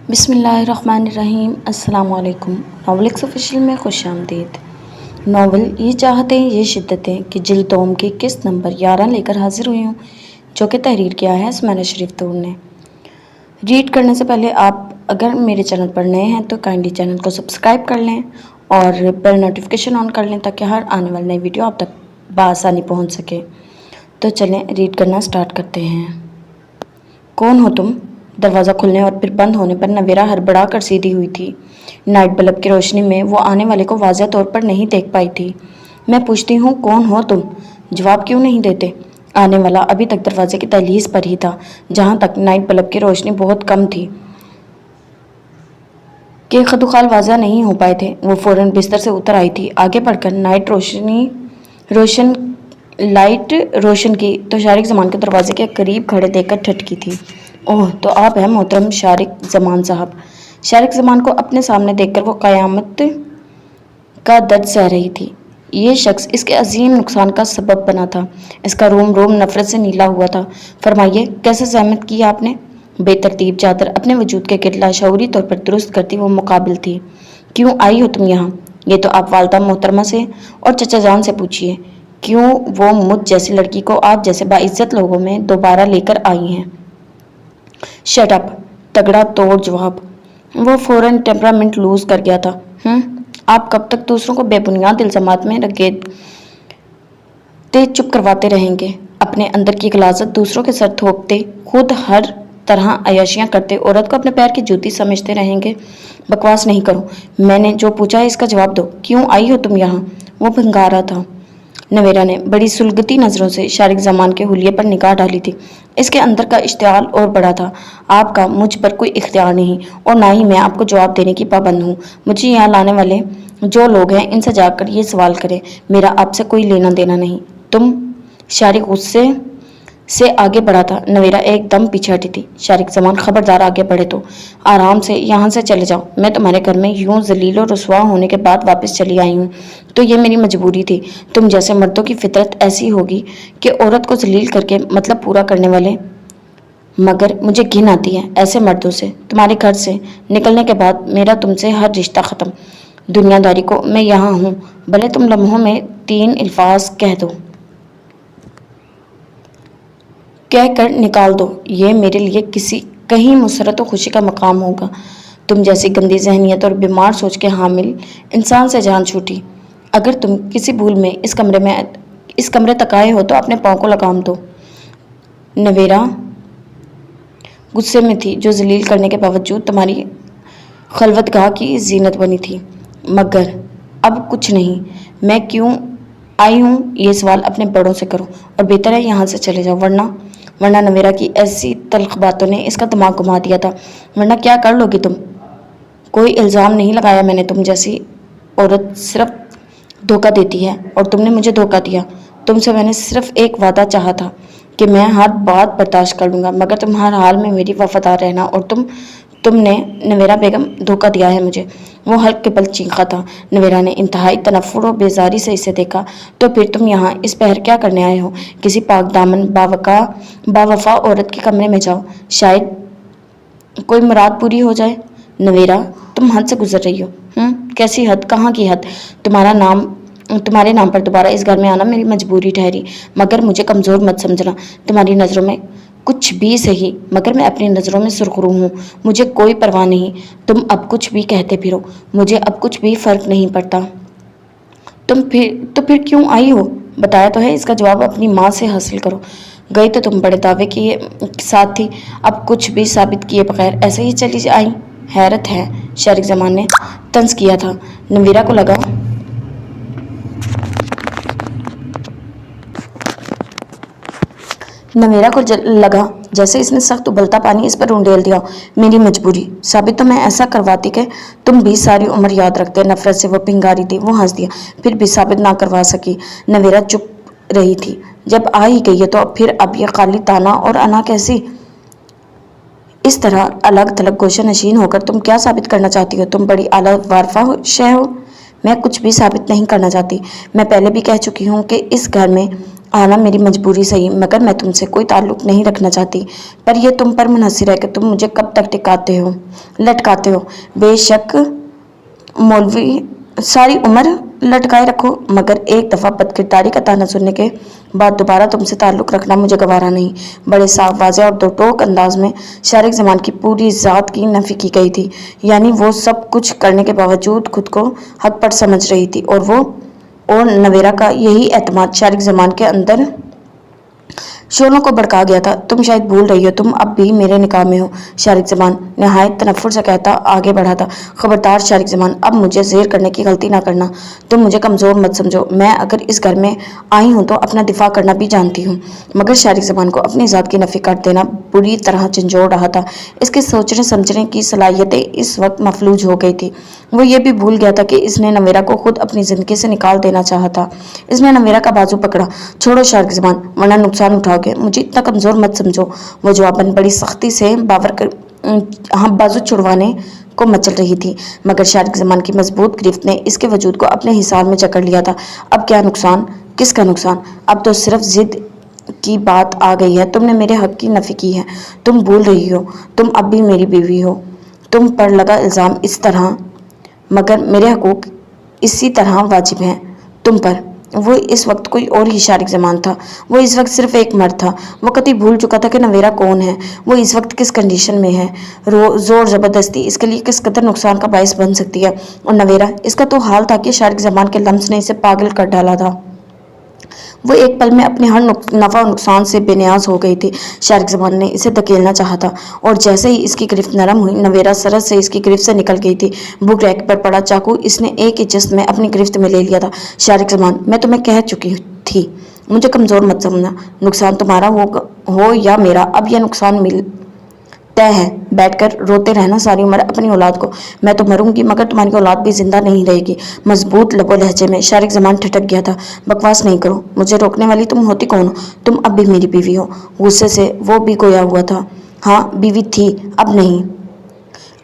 بسم اللہ الرحمن الرحیم۔ السلام علیکم۔ ناول ایکس آفیشیل میں خوش آمدید۔ ناول یہ چاہتے یہ شدتیں کہ جلد دوم کی قسط نمبر 11 لے کر حاضر ہوئی ہوں، جو کہ تحریر کیا ہے سمیرہ شریف طور نے۔ ریڈ کرنے سے پہلے آپ اگر میرے چینل پر نئے ہیں تو کائنڈلی چینل کو سبسکرائب کر لیں اور بیل نوٹیفیکیشن آن کر لیں تاکہ ہر آنے والی نئی ویڈیو آپ تک بآسانی پہنچ سکے۔ تو چلیں ریڈ کرنا سٹارٹ کرتے ہیں۔ کون ہو تم؟ دروازہ کھلنے اور پھر بند ہونے پر نویرہ ہڑبڑا کر سیدھی ہوئی تھی۔ نائٹ بلب کی روشنی میں وہ آنے والے کو واضح طور پر نہیں دیکھ پائی تھی۔ میں پوچھتی ہوں کون ہو تم؟ جواب کیوں نہیں دیتے؟ آنے والا ابھی تک دروازے کی دہلیز پر ہی تھا، جہاں تک نائٹ بلب کی روشنی بہت کم تھی کہ خد و خال واضح نہیں ہو پائے تھے۔ وہ فوراً بستر سے اتر آئی تھی۔ آگے بڑھ کر لائٹ روشن کی تو شارق زمان کے دروازے کے قریب کھڑے دیکھ کر ٹھٹکی تھی۔ اوہ، تو آپ ہیں محترم شارق زمان صاحب۔ شارق زمان کو اپنے سامنے دیکھ کر وہ قیامت کا درد سہ رہی تھی۔ یہ شخص اس کے عظیم نقصان کا سبب بنا تھا۔ اس کا روم روم نفرت سے نیلا ہوا تھا۔ فرمائیے، کیسے زحمت کی آپ نے؟ بے ترتیب چادر اپنے وجود کے گرد لاشعوری طور پر درست کرتی وہ مقابل تھی۔ کیوں آئی ہو تم یہاں؟ یہ تو آپ والدہ محترمہ سے اور چچا جان سے پوچھیے، کیوں وہ مجھ جیسی لڑکی کو آپ جیسے باعزت لوگوں میں دوبارہ لے کر آئی ہیں؟ Shut up! تگڑا توڑ جواب۔ وہ فوراً ٹیمپرامنٹ لوز کر گیا تھا۔ آپ کب تک دوسروں کو بے بنیاد الزامات میں رگڑتے چپ کرواتے رہیں گے؟ اپنے اندر کی غلاظت دوسروں کے سر تھوپتے، خود ہر طرح عیاشیاں کرتے عورت کو اپنے پیر کی جوتی سمجھتے رہیں گے؟ بکواس نہیں کرو، میں نے جو پوچھا ہے اس کا جواب دو۔ کیوں آئی ہو تم یہاں؟ وہ بھنگا رہا تھا۔ نویرہ نے بڑی سلگتی نظروں سے شارق زمان کے حلیے پر نگاہ ڈالی تھی۔ اس کے اندر کا اشتعال اور بڑا تھا۔ آپ کا مجھ پر کوئی اختیار نہیں اور نہ ہی میں آپ کو جواب دینے کی پابند ہوں۔ مجھے یہاں لانے والے جو لوگ ہیں ان سے جا کر یہ سوال کریں، میرا آپ سے کوئی لینا دینا نہیں۔ تم؟ شارق غصے سے آگے بڑھا تھا۔ نویرہ ایک دم پیچھے ہٹی تھی۔ شارق زمان، خبردار آگے بڑھے تو آرام سے یہاں سے چلے جاؤ۔ میں تمہارے گھر میں یوں ذلیل و رسوا ہونے کے بعد واپس چلی آئی ہوں تو یہ میری مجبوری تھی۔ تم جیسے مردوں کی فطرت ایسی ہوگی کہ عورت کو ذلیل کر کے مطلب پورا کرنے والے، مگر مجھے گھن آتی ہے ایسے مردوں سے۔ تمہارے گھر سے نکلنے کے بعد میرا تم سے ہر رشتہ ختم۔ دنیا داری کو میں یہاں ہوں، بھلے تم لمحوں میں 3 الفاظ کہہ دو، کہہ کر نکال دو، یہ میرے لیے کہیں مسرت و خوشی کا مقام ہوگا۔ تم جیسی گندی ذہنیت اور بیمار سوچ کے حامل انسان سے جان چھوٹی۔ اگر تم کسی بھول میں اس کمرے تک آئے ہو تو اپنے پاؤں کو لگام دو۔ نویرہ غصے میں تھی، جو ذلیل کرنے کے باوجود تمہاری خلوتگاہ کی زینت بنی تھی، مگر اب کچھ نہیں۔ میں کیوں آئی ہوں یہ سوال اپنے بڑوں سے کرو اور بہتر ہے یہاں سے چلے جاؤ، ورنہ نویرہ کی ایسی تلخ باتوں نے اس کا دماغ گھما دیا تھا۔ ورنہ کیا کر لو گی تم؟ کوئی الزام نہیں لگایا میں نے، تم جیسی عورت صرف دھوکہ دیتی ہے اور تم نے مجھے دھوکہ دیا۔ تم سے میں نے صرف ایک وعدہ چاہا تھا کہ میں ہر بات برداشت کر لوں گا، مگر تم ہر حال میں میری وفادار رہنا، اور تم نے نویرہ بیگم دھوکہ دیا ہے مجھے۔ وہ حلق کے بل چیخا تھا۔ نویرہ نے انتہائی تنفر و بیزاری سے اسے دیکھا۔ تو پھر تم یہاں اس پہر کیا کرنے آئے ہو؟ کسی پاک دامن باوفا عورت کے کمرے میں جاؤ، شاید کوئی مراد پوری ہو جائے۔ نویرہ، تم حد سے گزر رہی ہو۔ کیسی حد؟ کہاں کی حد؟ تمہارے نام پر دوبارہ اس گھر میں آنا میری مجبوری ٹھہری، مگر مجھے کمزور مت سمجھنا۔ تمہاری نظروں میں کچھ بھی صحیح، مگر میں اپنی نظروں میں سرخرو ہوں، مجھے کوئی پرواہ نہیں۔ تم اب کچھ بھی کہتے پھرو، مجھے اب کچھ بھی فرق نہیں پڑتا۔ تو پھر کیوں آئی ہو؟ بتایا تو ہے، اس کا جواب اپنی ماں سے حاصل کرو۔ گئی تو تم بڑے دعوے کے ساتھ تھی، اب کچھ بھی ثابت کیے بغیر ایسے ہی چلی آئی؟ حیرت ہے، شارق زمان نے طنز کیا تھا۔ نویرہ کو لگا جیسے اس نے سخت ابلتا پانی اس پر انڈیل دیا ہو۔ میری مجبوری ثابت تو میں ایسا کرواتی کہ تم بھی ساری عمر یاد رکھتے۔ نفرت سے وہ پنگاری تھی۔ وہ ہنس دیا۔ پھر بھی ثابت نہ کروا سکی۔ نویرہ چپ رہی تھی۔ جب آ ہی گئی ہے تو پھر اب یہ خالی تانا اور انا کیسی؟ اس طرح الگ تھلگ گوشہ نشین ہو کر تم کیا ثابت کرنا چاہتی ہو؟ تم بڑی اعلیٰ وارفہ شے ہو۔ میں کچھ بھی ثابت نہیں کرنا چاہتی۔ میں پہلے بھی کہہ چکی ہوں کہ اس گھر میں आना मेरी मजबूरी सही, मगर मैं तुमसे कोई ताल्लुक नहीं रखना चाहती। पर यह तुम पर मुनहसर है कि तुम मुझे कब तक लटकाते हो। बेशक मौलवी सारी उम्र लटकाए रखो, मगर एक दफ़ा बदकिरदारी का ताना सुनने के बाद दोबारा तुमसे ताल्लुक़ रखना मुझे गवारा नहीं। बड़े साफ, वाज़ेह और दो टोक अंदाज में शारिक ज़मान की पूरी ज़ात की नफ़ी की गई थी। यानी वो सब कुछ करने के बावजूद खुद को हक पर समझ रही थी, और नवेरा का यही एतमाद शारिक ज़मान के अंदर शोलों को भड़का गया था। तुम शायद भूल रही हो, तुम अब भी मेरे निकाह में हो। शारिक ज़मान नहायत तनफ़ुर से कहता आगे बढ़ा था। खबरदार शारिक ज़मान, अब मुझे ज़ेर करने की गलती ना करना। तुम मुझे कमज़ोर मत समझो। मैं अगर इस घर में आई हूँ तो अपना दिफा करना भी जानती हूँ। मगर शारिक ज़मान को अपनी ज़ात की नफ़ी कर देना बुरी तरह झंझोड़ रहा था। इसके सोचने समझने की सलाहियतें इस वक्त मफलूज हो गई थी। वो ये भी भूल गया था कि इसने नवेरा को खुद अपनी ज़िंदगी से निकाल देना चाहा था। इसने नवेरा का बाजू पकड़ा। छोड़ो शारिक ज़मान, वरना नुकसान उठाओगे। मुझे इतना कमज़ोर मत समझो। वो जवाबन बड़ी सख्ती से बाजू छुड़वाने को मचल रही थी, मगर शारिक ज़मान की मजबूत गिरफ्त ने इसके वजूद को अपने हिसार में जकड़ लिया था। अब क्या नुकसान? किसका नुकसान? अब तो सिर्फ जिद की बात आ गई है। तुमने मेरे हक की नफ़ी की है। तुम भूल रही हो, तुम अब भी मेरी बीवी हो। तुम पर लगा इल्ज़ाम इस तरह, मगर मेरे हकूक़ इसी तरह वाजिब हैं तुम पर। वो इस वक्त कोई और ही शारिक ज़मान था। वो इस वक्त सिर्फ एक मर्द था। वो कभी भूल चुका था कि नवेरा कौन है, वो इस वक्त किस कंडीशन में है। ज़ोर ज़बरदस्ती इसके लिए किस कदर नुकसान का बायस बन सकती है। और नवेरा, इसका तो हाल था कि शारिक ज़मान के लम्स ने इसे पागल कर डाला था। वो एक पल में अपने हर नफ़ा और नुकसान से बेनियाज हो गई थी। शारिक ज़मान ने इसे धकेलना चाहा था, और जैसे ही इसकी गिरफ्त नरम हुई, नवेरा सरस से इसकी गिरफ्त से निकल गई थी। बुक रैक पर पड़ा चाकू इसने एक ही जिस्त में अपनी गिरफ्त में ले लिया था। शारिक ज़मान, मैं तुम्हें कह चुकी थी, मुझे कमज़ोर मत समझना। नुकसान तुम्हारा हो या मेरा, अब यह नुकसान तय है। बैठकर रोते रहना सारी उम्र अपनी औलाद को। मैं तो मरूंगी, मगर तुम्हारी औलाद भी जिंदा नहीं रहेगी। मजबूत लबो लहजे में शारिक ज़मान ठिठक गया था। बकवास नहीं करो, मुझे रोकने वाली तुम होती कौन हो? तुम अब भी मेरी बीवी हो। गुस्से से वो भी गोया हुआ था। हाँ, बीवी थी, अब नहीं।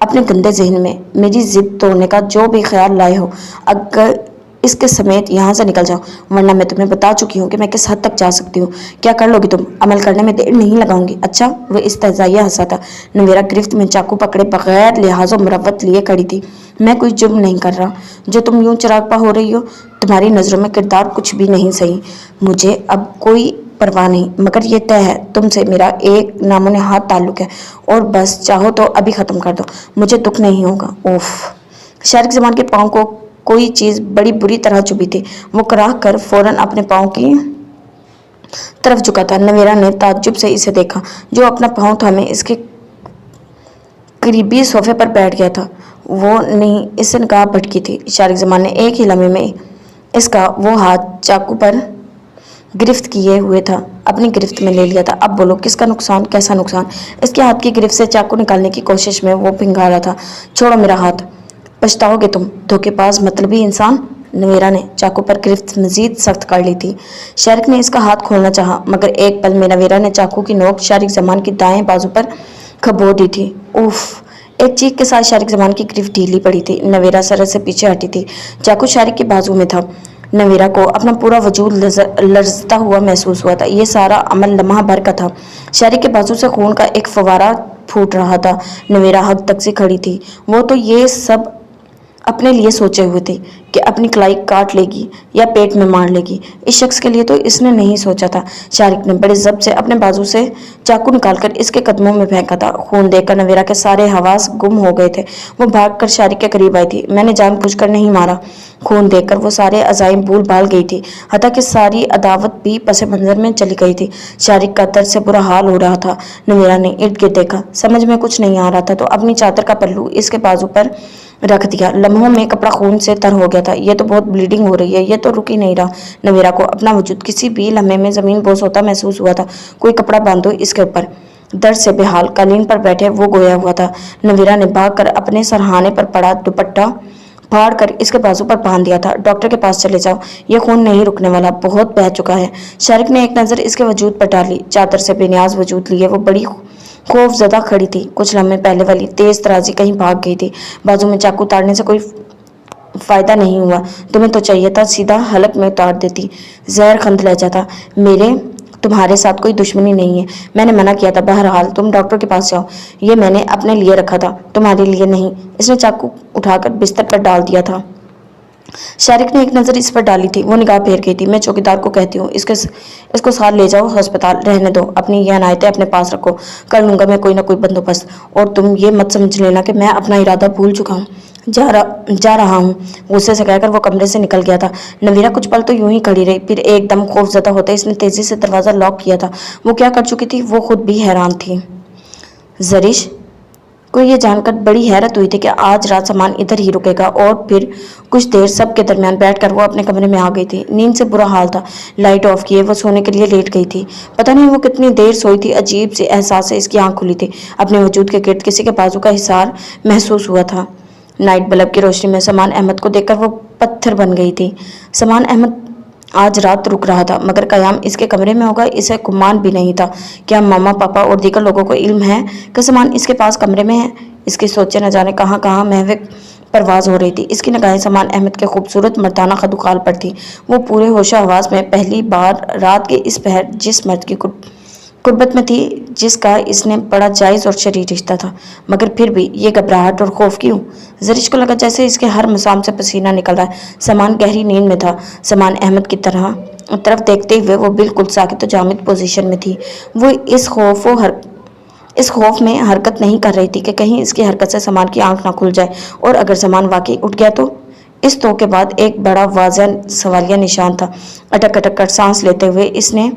अपने गंदे जहन में मेरी जिद तोड़ने का जो भी ख्याल लाए हो, अगर इसके समेत यहाँ से निकल जाओ, वरना मैं तुम्हें बता चुकी हूँ कि मैं किस हद तक जा सकती हूँ। क्या कर लोगी तुम? अमल करने में देर नहीं लगाऊंगी। अच्छा? वो इस्तेज़ाइया हंसा था। नवेरा गिरफ्त में चाकू पकड़े बगैर लिहाज और मुरव्वत लिए खड़ी थी। मैं कोई जुर्म नहीं कर रहा जो तुम यूं चिरागपा हो रही हो। तुम्हारी नज़रों में किरदार कुछ भी नहीं सही। मुझे अब कोई परवाह नहीं, मगर ये तय है, तुमसे मेरा एक नामोनिहाद ताल्लुक है, और बस चाहो तो अभी ख़त्म कर दो। मुझे दुख नहीं होगा। ओफ! शारिक ज़मान के पाँव को कोई चीज़ बड़ी बुरी तरह चुभी थी। वो कराह कर फौरन अपने पाँव की तरफ झुका था। नवेरा ने ताज्जुब से इसे देखा, जो अपना पाँव थामे इसके करीबी सोफे पर बैठ गया था। वो नहीं, इससे निगाह भटकी थी। शारिक ज़मान ने एक ही लम्हे में इसका वो हाथ चाकू पर गिरफ्त किए हुए था अपनी गिरफ्त में ले लिया था। अब बोलो, किसका नुकसान? कैसा नुकसान? इसके हाथ की गिरफ्त से चाकू निकालने की कोशिश में वो पिंगा रहा था। छोड़ो मेरा हाथ, पछताओगे तुम, धोखेबाज मतलबी इंसान। नवेरा ने चाकू पर गिरफ्त मजीद सख्त कर ली थी। शारिक ने इसका हाथ खोलना चाहा, मगर एक पल में नवेरा ने चाकू की नोक शारिक ज़मान की दाएं बाजू पर खबो दी थी। उफ! एक चीख के साथ शारिक ज़मान की गिरफ्त ढीली पड़ी थी। नवेरा सरस से पीछे हटी थी। चाकू शारिक के बाजू में था। नवेरा को अपना पूरा वजूद लर्जता हुआ महसूस हुआ था। ये सारा अमल लम्हा भर का था। शारिक के बाजू से खून का एक फवारा फूट रहा था। नवेरा हद तक से खड़ी थी। वो तो ये सब अपने लिए सोचे हुए थे कि अपनी कलाई काट लेगी या पेट में मार लेगी। इस शख्स के लिए तो इसने नहीं सोचा था। शारिक ने बड़े ज़ब्त से अपने बाजू से चाकू निकालकर इसके कदमों में फेंका था। खून देखकर नवेरा के सारे हवास गुम हो गए थे। वो भागकर शारिक के करीब आई थी। मैंने जानबूझकर नहीं मारा। खून देखकर वो सारे अज़ाइम भूल भाल गई थी, हत्ता कि सारी अदावत भी पस मंज़र में चली गई थी। शारिक का दर्द से बुरा हाल हो रहा था। नवेरा ने इर्द गिर्द देखा, समझ में कुछ नहीं आ रहा था, तो अपनी चादर का पल्लू इसके बाजू पर रख दिया। लम्हों में कपड़ा खून से तर हो गया था। ये तो बहुत ब्लीडिंग हो रही है, ये तो रुक ही नहीं रहा। नवेरा को अपना वजूद किसी भी लम्हे में ज़मीन बोस होता महसूस हुआ था। कोई कपड़ा बांधो इसके ऊपर। दर्द से बेहाल कालीन पर बैठे वो गोया हुआ था। नवेरा ने भागकर अपने सरहाने पर पड़ा दुपट्टा फाड़ कर इसके बाजू पर बांध दिया था। डॉक्टर के पास चले जाओ, ये खून नहीं रुकने वाला, बहुत बह चुका है। शारिक ने एक नज़र इसके वजूद पर डाली। चादर से बेनियाज वजूद लिए वो बड़ी खौफजदा खड़ी थी। कुछ लम्हे पहले वाली तेज तराजी कहीं भाग गई थी। बाजू में चाकू ताड़ने से कोई فائدہ نہیں ہوا، تمہیں تو چاہیے تھا سیدھا حلق میں اتار دیتی۔ زہر خند لہجہ تھا، میرے تمہارے ساتھ کوئی دشمنی نہیں ہے، میں نے منع کیا تھا، بہرحال تم ڈاکٹر کے پاس جاؤ، یہ میں نے اپنے لیے رکھا تھا، تمہارے لیے نہیں۔ اس نے چاقو اٹھا کر بستر پر ڈال دیا تھا۔ شارق نے ایک نظر اس پر ڈالی تھی، وہ نگاہ پھیر گئی تھی۔ میں چوکیدار کو کہتی ہوں اس کو ساتھ لے جاؤ ہسپتال، رہنے دو، اپنی یہ عنایتیں اپنے پاس رکھو، کر لوں گا میں کوئی نہ کوئی بندوبست، اور تم یہ مت سمجھ لینا کہ میں اپنا ارادہ بھول چکا ہوں، جا رہا ہوں۔ غصے سے کہہ کر وہ کمرے سے نکل گیا تھا۔ نویرہ کچھ پل تو یوں ہی کھڑی رہی، پھر ایک دم خوف زدہ ہوتے اس نے تیزی سے دروازہ لاک کیا تھا۔ وہ کیا کر چکی تھی وہ خود بھی حیران تھی۔ زرش کو یہ جان کر بڑی حیرت ہوئی تھی کہ آج رات سامان ادھر ہی رکے گا، اور پھر کچھ دیر سب کے درمیان بیٹھ کر وہ اپنے کمرے میں آ گئی تھی۔ نیند سے برا حال تھا، لائٹ آف کیے وہ سونے کے لیے لیٹ گئی تھی۔ پتہ نہیں وہ کتنی دیر سوئی تھی، عجیب سی احساس سے اس کی آنکھ کھلی تھی۔ اپنے وجود کے گرد کسی کے بازو کا حصار محسوس ہوا تھا۔ نائٹ بلب کی روشنی میں سامان احمد کو دیکھ کر وہ پتھر بن گئی تھی۔ سامان احمد آج رات رک رہا تھا، مگر قیام اس کے کمرے میں ہوگا اسے گمان بھی نہیں تھا۔ کیا ماما پاپا اور دیگر لوگوں کو علم ہے کہ سامان اس کے پاس کمرے میں ہے؟ اس کی سوچیں نہ جانے کہاں کہاں محو پرواز ہو رہی تھی۔ اس کی نگاہیں سامان احمد کے خوبصورت مردانہ خد و خال پر تھی۔ وہ پورے ہوش و حواس میں پہلی بار رات کے اس پہر جس مرد کی قربت میں تھی جس کا اس نے بڑا جائز اور شرعی رشتہ تھا، مگر پھر بھی یہ گھبراہٹ اور خوف کیوں؟ زرش کو لگا جیسے اس کے ہر مسام سے پسینہ نکل رہا ہے۔ سامان گہری نیند میں تھا۔ سامان احمد کی طرف دیکھتے ہوئے وہ بالکل ساکت و جامد پوزیشن میں تھی۔ وہ اس خوف میں حرکت نہیں کر رہی تھی کہ کہیں اس کی حرکت سے سامان کی آنکھ نہ کھل جائے، اور اگر سامان واقعی اٹھ گیا تو؟ اس تو کے بعد ایک بڑا واضح سوالیہ نشان تھا۔ اٹک اٹک کر سانس لیتے ہوئے اس نے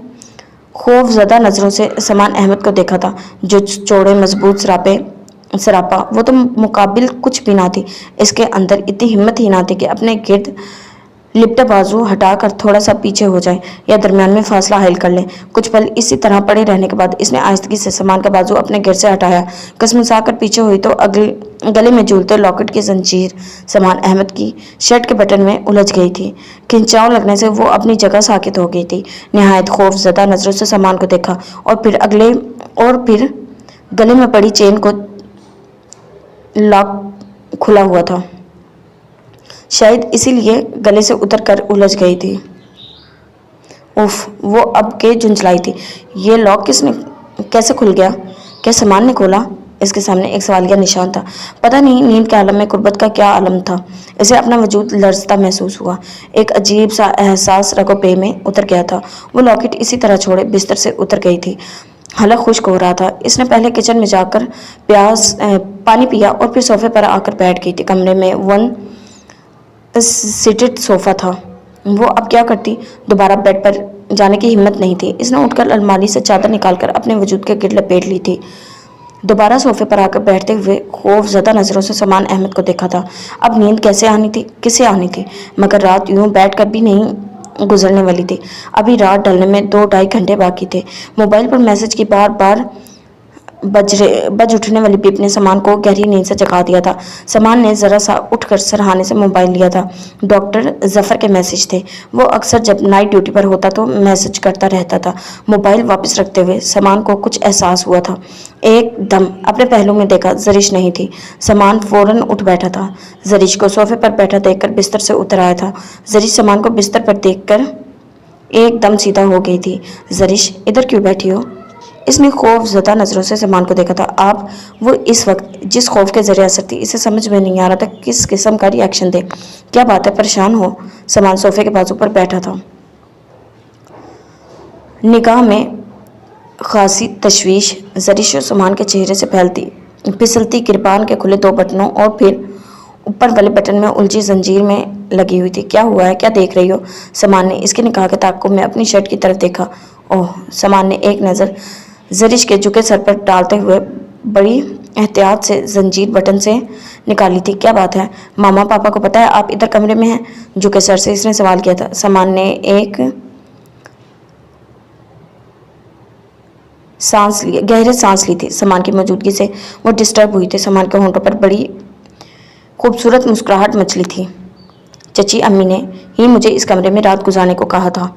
خوف زدہ نظروں سے سامان احمد کو دیکھا تھا، جو چوڑے مضبوط سراپا، وہ تو مقابل کچھ بھی نہ تھی۔ اس کے اندر اتنی ہمت ہی نہ تھی کہ اپنے گرد لپٹا بازو ہٹا کر تھوڑا سا پیچھے ہو جائے یا درمیان میں فاصلہ حائل کر لے۔ کچھ پل اسی طرح پڑے رہنے کے بعد اس نے آہستگی سے سامان کا بازو اپنے گرد سے ہٹایا۔ کسمسا کر پیچھے ہوئی تو گلے میں جھولتے لاکٹ کی زنجیر سامان احمد کی شرٹ کے بٹن میں الجھ گئی تھی۔ کھنچاؤ لگنے سے وہ اپنی جگہ ساکت ہو گئی تھی۔ نہایت خوف زدہ نظروں سے سامان کو دیکھا، اور پھر گلے میں پڑی چین کو لاک کھلا ہوا تھا، شاید اسی لیے گلے سے اتر کر الجھ گئی تھی۔ اف، وہ اب کے جھنجھلائی تھی۔ یہ لاک کیسے کھل گیا؟ کیا سامان نے کھولا؟ اس کے سامنے ایک سوالیہ نشان تھا۔ پتہ نہیں نیند کے عالم میں قربت کا کیا عالم تھا، اسے اپنا وجود لرزتا محسوس ہوا۔ ایک عجیب سا احساس رگ و پے میں اتر گیا تھا۔ وہ لاکٹ اسی طرح چھوڑے بستر سے اتر گئی تھی۔ حلق خشک ہو رہا تھا۔ اس نے پہلے کچن میں جا کر پانی پیا اور پھر صوفے پر آ کر بیٹھ گئی تھی۔ کمرے میں 1 سیٹڈ صوفہ تھا۔ وہ اب کیا کرتی؟ دوبارہ بیڈ پر جانے کی ہمت نہیں تھی۔ اس نے اٹھ کر الماری سے چادر نکال کر اپنے وجود کے گرد لپیٹ لی تھی۔ دوبارہ صوفے پر آ کر بیٹھتے ہوئے خوف زدہ نظروں سے سامان احمد کو دیکھا تھا۔ اب نیند کیسے آنی تھی؟ کسے آنی تھی؟ مگر رات یوں بیٹھ کر بھی نہیں گزرنے والی تھی۔ ابھی رات ڈھلنے میں 2-2.5 گھنٹے باقی تھے۔ موبائل پر میسج کی بار بار بج اٹھنے والی بیپ نے سامان کو گہری نیند سے جگا دیا تھا۔ سامان نے ذرا سا اٹھ کر سرہانے سے موبائل لیا تھا۔ ڈاکٹر ظفر کے میسج تھے۔ وہ اکثر جب نائٹ ڈیوٹی پر ہوتا تو میسج کرتا رہتا تھا۔ موبائل واپس رکھتے ہوئے سامان کو کچھ احساس ہوا تھا۔ ایک دم اپنے پہلو میں دیکھا، زرش نہیں تھی۔ سامان فوراً اٹھ بیٹھا تھا۔ زرش کو صوفے پر بیٹھا دیکھ کر بستر سے اتر آیا تھا۔ زرش سامان کو بستر پر دیکھ کر ایک دم سیدھا ہو گئی تھی۔ زرش، ادھر کیوں بیٹھی ہو؟ اس نے خوف زدہ نظروں سے سامان کو دیکھا تھا۔ آپ، وہ اس وقت جس خوف کے ذریعے اثر تھی اسے سمجھ میں نہیں آ رہا تھا کس قسم کا ری ایکشن دے۔ کیا بات ہے، پریشان ہو؟ سامان صوفے کے بازو پر بیٹھا تھا، نگاہ میں خاصی تشویش۔ زرش سامان کے چہرے سے پھسلتی گریبان کے کھلے 2 بٹنوں اور پھر اوپر والے بٹن میں الجھی زنجیر میں لگی ہوئی تھی۔ کیا ہوا ہے؟ کیا دیکھ رہی ہو؟ سامان نے اس کے نگاہ کے تعاقب میں اپنی شرٹ کی طرف دیکھا۔ اوہ! سامان نے ایک نظر زرش کے جھکے سر پر ڈالتے ہوئے بڑی احتیاط سے زنجیر بٹن سے نکالی تھی۔ کیا بات ہے؟ ماما پاپا کو پتا ہے آپ ادھر کمرے میں ہیں؟ جھکے سر سے اس نے سوال کیا تھا۔ سامان نے ایک گہرے سانس لی تھی۔ سامان کی موجودگی سے وہ ڈسٹرب ہوئی تھی۔ سامان کے ہونٹوں پر بڑی خوبصورت مسکراہٹ مچلی تھی۔ چچی امی نے ہی مجھے اس کمرے میں رات گزارنے کو کہا تھا،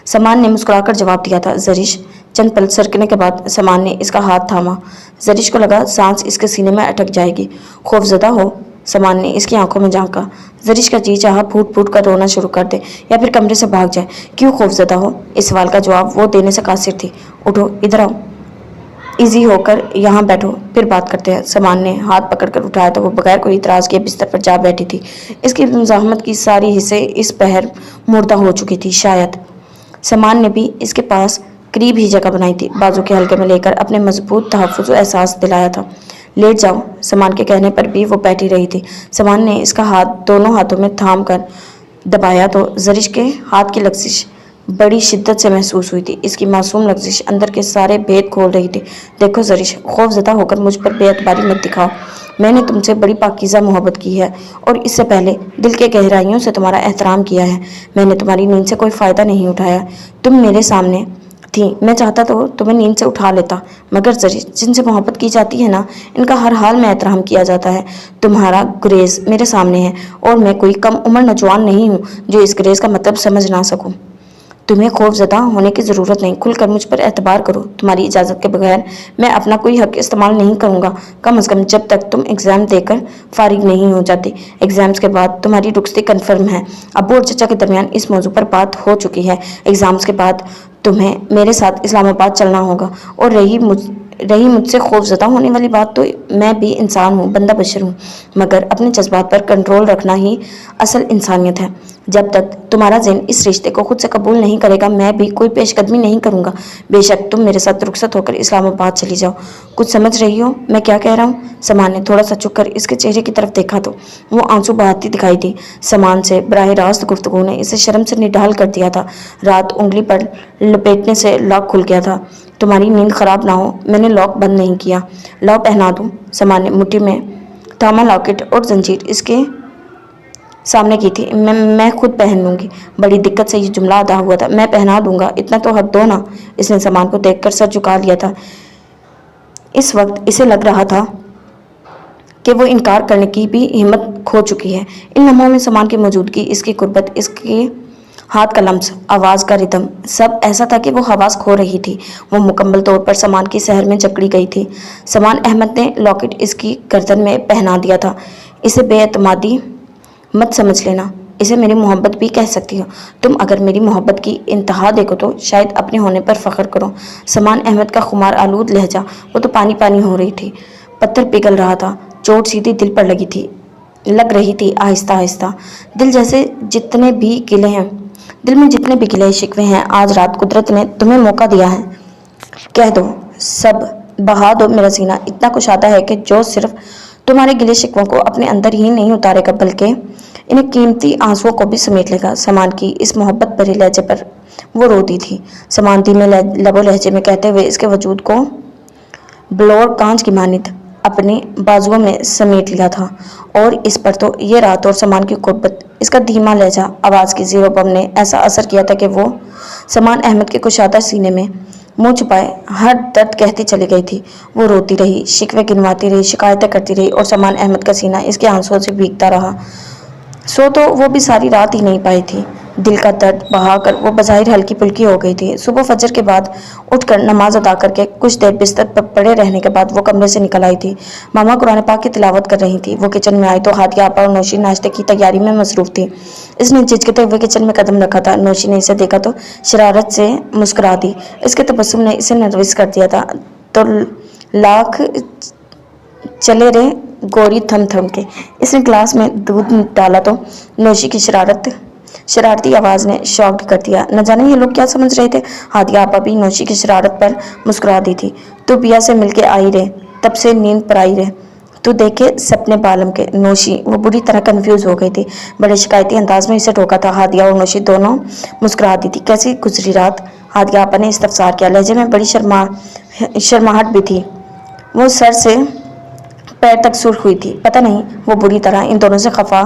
سامان نے مسکرا کر جواب دیا تھا۔ زرش، چند پل سرکنے کے بعد سامان نے اس کا ہاتھ تھاما۔ زرش کو لگا سانس اس کے سینے میں اٹک جائے گی۔ خوف زدہ ہو समान ने इसकी आंखों में झांका। जरिश का जी चाहा फूट फूट कर रोना शुरू कर दे या फिर कमरे से भाग जाए। क्यों खौफजदा हो? इस सवाल का जवाब वो देने से कासिर थी। उठो, इधर आओ, इजी होकर यहाँ बैठो, फिर बात करते हैं। समान ने हाथ पकड़कर उठाया तो वो बगैर कोई इतराज के बिस्तर पर जा बैठी थी। इसकी मुज़ाहमत की सारी हिस्से इस पहर मुर्दा हो चुकी थी। शायद समान ने भी इसके पास करीब ही जगह बनाई थी। बाजू के हल्के में लेकर अपने मजबूत तहफ़्फ़ुज़ एहसास दिलाया था। लेट जाओ। समान के कहने पर भी वो बैठी रही थी। समान ने इसका हाथ दोनों हाथों में थाम कर दबाया तो जरिश के हाथ की लग्जिश बड़ी शिद्दत से महसूस हुई थी। इसकी मासूम लग्जिश अंदर के सारे भेद खोल रही थी। देखो जरिश, खौफजदा होकर मुझ पर बेअतबारी मत दिखाओ। मैंने तुमसे बड़ी पाकीज़ा मोहब्बत की है और इससे पहले दिल के गहराइयों से तुम्हारा एहतराम किया है। मैंने तुम्हारी नींद से कोई फ़ायदा नहीं उठाया। तुम मेरे सामने थी, मैं चाहता तो तुम्हें नींद से उठा लेता, मगर जरिश, जिनसे मोहब्बत की जाती है ना, इनका हर हाल में एहतराम किया जाता है। तुम्हारा गुरेज मेरे सामने है और मैं कोई कम उम्र नौजवान नहीं हूँ जो इस गुरेज का मतलब समझ ना सकूँ। तुम्हें खौफजदा होने की ज़रूरत नहीं, खुलकर मुझ पर एतबार करो। तुम्हारी इजाज़त के बगैर मैं अपना कोई हक इस्तेमाल नहीं करूँगा, कम अज़ कम जब तक तुम एग्ज़ाम देकर फारिग नहीं हो जाती। एग्ज़ाम्स के बाद तुम्हारी रुखसती कन्फर्म है। अब्बू और चचा के दरमियान इस मौजू पर बात हो चुकी है। एग्ज़ाम्स के बाद तुम्हें मेरे साथ इस्लामाबाद चलना होगा। और रही मुझसे खौफजदा होने वाली बात, तो मैं भी इंसान हूँ, बंदा बशर हूँ, मगर अपने जज्बात पर कंट्रोल रखना ही असल इंसानियत है। जब तक तुम्हारा ज़हन इस रिश्ते को खुद से कबूल नहीं करेगा, मैं भी कोई पेशकदमी नहीं करूँगा। बेशक तुम मेरे साथ रुखसत होकर इस्लामाबाद चली जाओ। कुछ समझ रही हो मैं क्या कह रहा हूँ? समान ने थोड़ा सा झुक कर इसके चेहरे की तरफ देखा तो वो आंसू बहाती दिखाई दी। समान से बराह रास्त गुफ्तगू ने इसे शर्म से निढाल कर दिया था। रात उंगली पर लपेटने से लॉक खुल गया था। तुम्हारी नींद खराब ना हो, मैंने लॉक बंद नहीं किया। लाओ पहना दूँ। समान ने मुट्ठी में थामा लॉकेट और जंजीर इसके सामने की थी। मैं खुद पहन लूँगी। बड़ी दिक्कत से ये जुमला अदा हुआ था। मैं पहना दूंगा, इतना तो हक दो ना। इसने समान को देखकर सर झुका लिया था। इस वक्त इसे लग रहा था कि वो इनकार करने की भी हिम्मत खो चुकी है। इन लम्हों में समान की मौजूदगी, इसकी कुर्बत, इसके हाथ का लम्स, आवाज़ का रिदम, सब ऐसा था कि वो हवास खो रही थी। वो मुकम्मल तौर पर समान की सहर में जकड़ी गई थी। समान अहमद ने लॉकेट इसकी गर्दन में पहना दिया था। इसे बेएतमादी मत समझ लेना, इसे मेरी मोहब्बत भी कह सकती हो। तुम अगर मेरी मोहब्बत की इंतहा देखो तो शायद अपने होने पर फ़ख्र करो। समान अहमद का खुमार आलूद लहजा, वो तो पानी पानी हो रही थी। पत्थर पिघल रहा था। चोट सीधी दिल पर लग रही थी आहिस्ता आहिस्ता। दिल में जितने भी गिले शिकवे हैं, आज रात कुदरत ने तुम्हें मौका दिया है। कह दो, सब बहा दो। मेरा सीना इतना कुशादा है कि जो सिर्फ तुम्हारे गिले शिकवों को अपने अंदर ही नहीं उतारेगा, बल्कि इन्हें कीमती आंसुओं को भी समेट लेगा। समान की इस मोहब्बत भरे लहजे पर वो रोती थी। समान धीमे लबो लहजे में कहते हुए इसके वजूद को ब्लोर कांच की मानित अपने बाजुओं में समेट लिया था। और इस पर तो ये रात और समान की कुर्बत, इसका धीमा लहजा, आवाज़ की जीरो बम ने ऐसा असर किया था कि वो समान अहमद के कुशादा सीने में मुँह छुपाए हर दर्द कहती चली गई थी। वो रोती रही, शिकवे गिनवाती रही, शिकायतें करती रही और समान अहमद का सीना इसके आंसुओं से भीगता रहा। सो तो वो भी सारी रात ही नहीं पाई थी। दिल का दर्द बहाकर वो बज़ाहिर हल्की फुल्की हो गई थी। सुबह फजर के बाद उठकर नमाज अदा करके कुछ देर बिस्तर पर पड़े रहने के बाद वो कमरे से निकल आई थी। मामा कुरान पाक की तिलावत कर रही थी। वो किचन में आई तो हादिया आपा और नौशी नाश्ते की तैयारी में मसरूफ थी। इसने झिझकते हुए किचन में कदम रखा था। नौशी ने इसे देखा तो शरारत से मुस्कुरा दी। इसके तबस्सुम ने इसे नर्वस कर दिया था। तो लाख चले रे गोरी थम थम के। इसने गिलास में दूध डाला तो नौशी की शरारती आवाज़ ने शॉक्ड कर दिया। न जाने ये लोग क्या समझ रहे थे। हादिया आपा भी नौशी की शरारत पर मुस्कुरा दी थी। तू बिया से मिलके आई रे, तब से नींद पर आई रे, तू देखे सपने बालम के। नौशी वो बुरी तरह कंफ्यूज हो गई थी। बड़े शिकायती अंदाज में इसे टोका था। हादिया और नौशी दोनों मुस्कुरा दी थी। कैसी गुजरी रात? हादिया आपा ने इस्तफसार किया। लहजे में बड़ी शर्माहट भी थी। वो सर से पैर तक सुर्ख हुई थी। पता नहीं वो बुरी तरह इन दोनों से खफा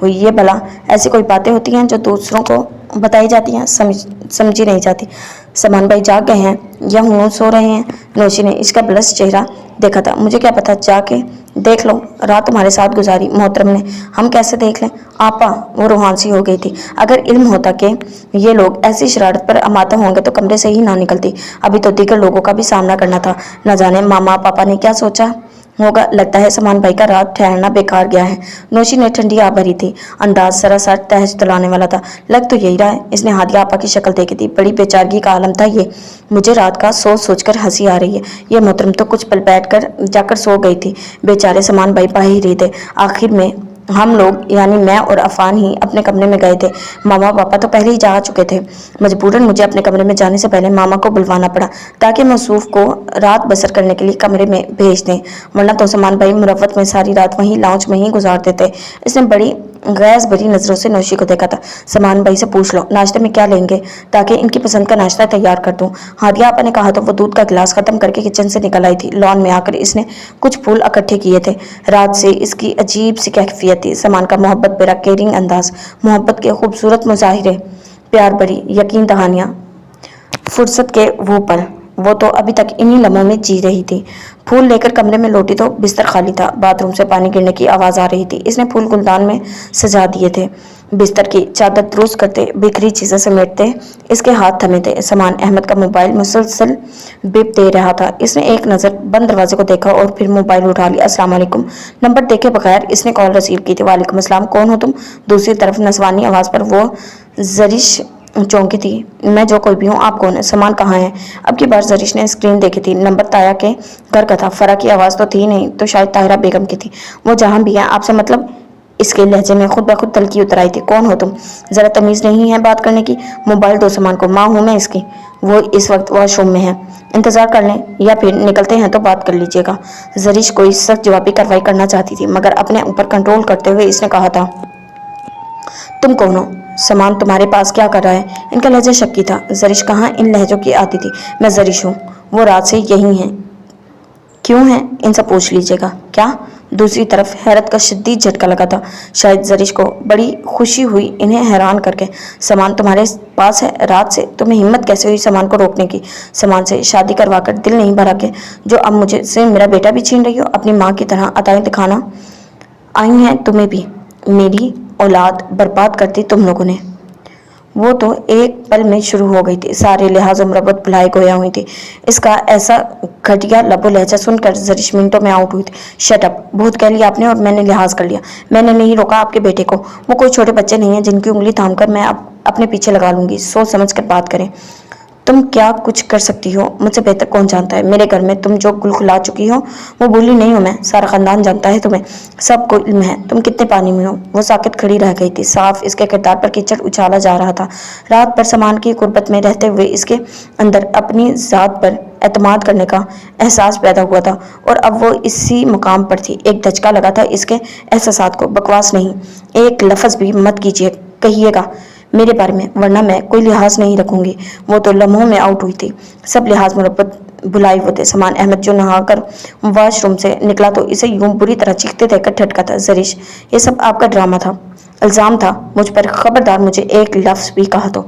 हुई। ये भला ऐसी कोई बातें होती हैं जो दूसरों को बताई जाती हैं, समझी नहीं जाती। समान भाई जाग गए हैं या हूँ सो रहे हैं? नौशी ने इसका बलस चेहरा देखा था। मुझे क्या पता, जाके देख लो। रात तुम्हारे साथ गुजारी मोहतरम ने, हम कैसे देख लें? आपा वो रूहानसी हो गई थी। अगर इल्म होता कि ये लोग ऐसी शरारत पर अमाता होंगे तो कमरे से ही ना निकलती। अभी तो दीगर लोगों का भी सामना करना था। न जाने मामा पापा ने क्या सोचा। होगा। लगता है समान भाई का रात ठहरना बेकार गया है। नौशी ने ठंडी आ भरी थी, अंदाज सरासर तहस दिलाने वाला था। लग तो यही रहा है। इसने हादिया आपा की शक्ल देखी थी। बड़ी बेचारगी का आलम था ये। मुझे रात का सोच सोचकर हंसी आ रही है। ये मोहतरम तो कुछ पल बैठ कर जाकर सो गई थी। बेचारे समान भाई पा ही रहे थे। आखिर में हम लोग यानी मैं और अफान ही अपने कमरे में गए थे। मामा पापा तो पहले ही जा चुके थे। मजबूरन मुझे अपने कमरे में जाने से पहले मामा को बुलवाना पड़ा ताकि मौसूफ को रात बसर करने के लिए कमरे में भेज दें, वरना तो समान भाई मुरव्वत में सारी रात वहीं लाउंज में ही गुजार देते। इसने बड़ी गैस भरी नजरों से नौशी को देखा था। समान भाई से पूछ लो नाश्ते में क्या लेंगे ताकि इनकी पसंद का नाश्ता तैयार कर दूं। हादिया आपा ने कहा तो वो दूध का गिलास खत्म करके किचन से निकल आई थी। लॉन में आकर इसने कुछ फूल इकट्ठे किए थे। रात से इसकी अजीब सी कैफियत थी। समान का मोहब्बत भरा केयरिंग अंदाज, मोहब्बत के खूबसूरत मुजाहिरे, प्यार भरी यकीन दहानियां, फुर्सत के वो पल, वो तो अभी तक इन्हीं लम्हों में जी रही थी। फूल लेकर कमरे में लौटी तो बिस्तर खाली था। बाथरूम से पानी गिरने की आवाज आ रही थी। इसने फूल गुलदान में सजा दिए थे। बिस्तर की चादर दुरुस्त करते, बिखरी चीजें समेटते इसके हाथ थमे थे। समान अहमद का मोबाइल मुसलसल बिप दे रहा था। इसने एक नजर बंद दरवाजे को देखा और फिर मोबाइल उठा लिया। अस्सलाम वालेकुम। नंबर देखे बगैर इसने कॉल रिसीव की थी। वालेकुम अस्सलाम, कौन हो तुम? दूसरी तरफ नसवानी आवाज पर वो जरिश चौंकी थी। मैं जो कोई भी हूँ, आप कौन है? समान कहाँ है? अब की बार जरिश ने स्क्रीन देखी थी। नंबर ताया के घर का था। फरा की आवाज तो थी नहीं तो शायद ताहिरा बेगम की थी। वो जहाँ भी है आपसे मतलब? इसके लहजे में खुद ब खुद तलखी उतर आई थी। कौन हो तुम? जरा तमीज नहीं है बात करने की? मोबाइल दो समान को, माँ हूँ मैं इसकी। वो इस वक्त वॉशरूम में है, इंतजार कर लें या फिर निकलते हैं तो बात कर लीजिएगा। जरिश कोई सख्त जवाबी कार्रवाई करना चाहती थी मगर अपने ऊपर कंट्रोल करते हुए इसने कहा था, तुम कौन हो? समान तुम्हारे पास क्या कर रहा है? इनका लहजा शक्की था। जरिश कहाँ इन लहजों की आती थी। मैं जरिश हूँ, वो रात से यही हैं। क्यों है? इनसे पूछ लीजिएगा। क्या? दूसरी तरफ हैरत का शदीद झटका लगा था। शायद जरिश को बड़ी खुशी हुई इन्हें हैरान करके। समान तुम्हारे पास है रात से? तुम्हें हिम्मत कैसे हुई समान को रोकने की? समान से शादी करवाकर दिल नहीं भरा के जो अब मुझे से मेरा बेटा भी छीन रही हो? अपनी माँ की तरह अताएं दिखाना आई हैं तुम्हें भी। मेरी औलाद बर्बाद कर दी तुम लोगों ने। वो तो एक पल में शुरू हो गई थी। सारे लिहाज मुरब्बत भुलाई गोया हुई थी। इसका ऐसा घटिया लबो लहजा सुनकर जरिश मिनटों में आउट हुई थी। शट अप, बहुत कह लिया आपने और मैंने लिहाज कर लिया। मैंने नहीं रोका आपके बेटे को। वो कोई छोटे बच्चे नहीं है जिनकी उंगली थामकर मैं अपने पीछे लगा लूंगी। सोच समझ कर बात करें। तुम क्या कुछ कर सकती हो मुझसे बेहतर कौन जानता है। मेरे घर में तुम जो गुल खिला चुकी हो वो भूली नहीं हूं मैं। सारा खानदान जानता है तुम्हें, सबको इल्म है तुम कितने पानी में हो। वो साकित खड़ी रह गई थी। साफ इसके किरदार पर कीचड़ उछाला जा रहा था। रात भर समान की गुर्बत में रहते हुए इसके अंदर अपनी जात पर एतमाद करने का एहसास पैदा हुआ था और अब वो इसी मुकाम पर थी। एक धचका लगा था इसके एहसासात को। बकवास नहीं, एक लफ्ज भी मत कीजिए कहिएगा मेरे बारे में, वरना मैं कोई लिहाज नहीं रखूंगी। वो तो लम्हों में आउट हुई थी। सब लिहाज मुरब्बत भुलाई हुए थे। समान अहमद जो नहाकर वॉशरूम से निकला तो इसे यूं बुरी तरह चीखते देखकर ठटका था। जरिश, ये सब आपका ड्रामा था, इल्जाम था मुझ पर। खबरदार मुझे एक लफ्ज भी कहा तो।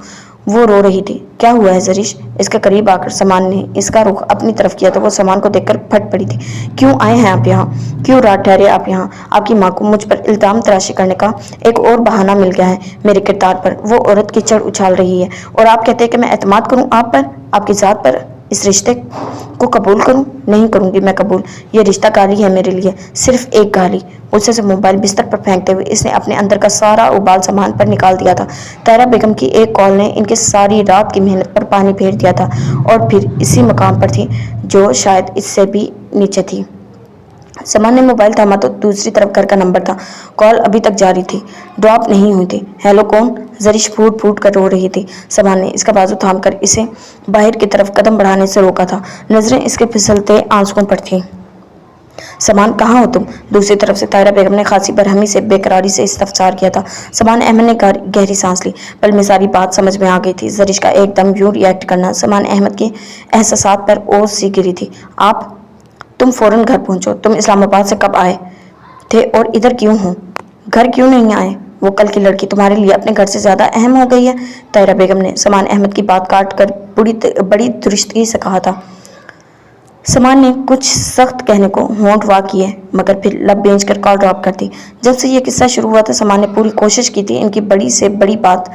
वो रो रही थी। क्या हुआ है जरिश? इसके करीब आकर समान ने इसका रुख अपनी तरफ किया तो वो समान को देखकर फट पड़ी थी। क्यों आए हैं आप यहाँ? क्यों रात ठहरे आप यहाँ? आपकी माँ को मुझ पर इल्जाम तराशी करने का एक और बहाना मिल गया है मेरे किरदार पर। वो औरत कीचड़ उछाल रही है और आप कहते हैं कि मैं एतमाद करूँ आप पर, आपकी जात पर, इस रिश्ते को कबूल करूं? नहीं करूंगी मैं कबूल। ये रिश्ता गाली है मेरे लिए, सिर्फ एक गाली। उससे मोबाइल बिस्तर पर फेंकते हुए इसने अपने अंदर का सारा उबाल सामान पर निकाल दिया था। ताहिरा बेगम की एक कॉल ने इनके सारी रात की मेहनत पर पानी फेर दिया था और फिर इसी मकाम पर थी जो शायद इससे भी नीचे थी। समान ने मोबाइल थामा तो दूसरी तरफ घर का नंबर था। कॉल अभी तक जारी थी, ड्रॉप नहीं हुई थी। हेलो कौन? जरिश फूट फूट कर रो रही थी। समान ने इसका बाजू थामकर इसे बाहर की तरफ कदम बढ़ाने से रोका था। नजरें इसके फिसलते आंसुओं पर थी। समान कहाँ हो तुम? दूसरी तरफ से ताहिरा बेगम ने खासी बरहमी से बेकरारी से इस्तफसार किया था। समान अहमद ने गहरी सांस ली। पल में सारी बात समझ में आ गई थी। जरिश का एकदम यूं रिएक्ट करना समान अहमद के एहसासात पर ओस सी गिरी थी। आप, तुम फौरन घर पहुंचो। तुम इस्लामाबाद से कब आए थे और इधर क्यों हो? घर क्यों नहीं आए? वो कल की लड़की तुम्हारे लिए अपने घर से ज्यादा अहम हो गई है। ताहिरा बेगम ने समान अहमद की बात काट कर बड़ी दुरुस्तगी से कहा था। समान ने कुछ सख्त कहने को होंठ वा किए मगर फिर लब बेंच कर कॉल ड्रॉप कर दी। जब से ये किस्सा शुरू हुआ था समान ने पूरी कोशिश की थी इनकी बड़ी से बड़ी बात,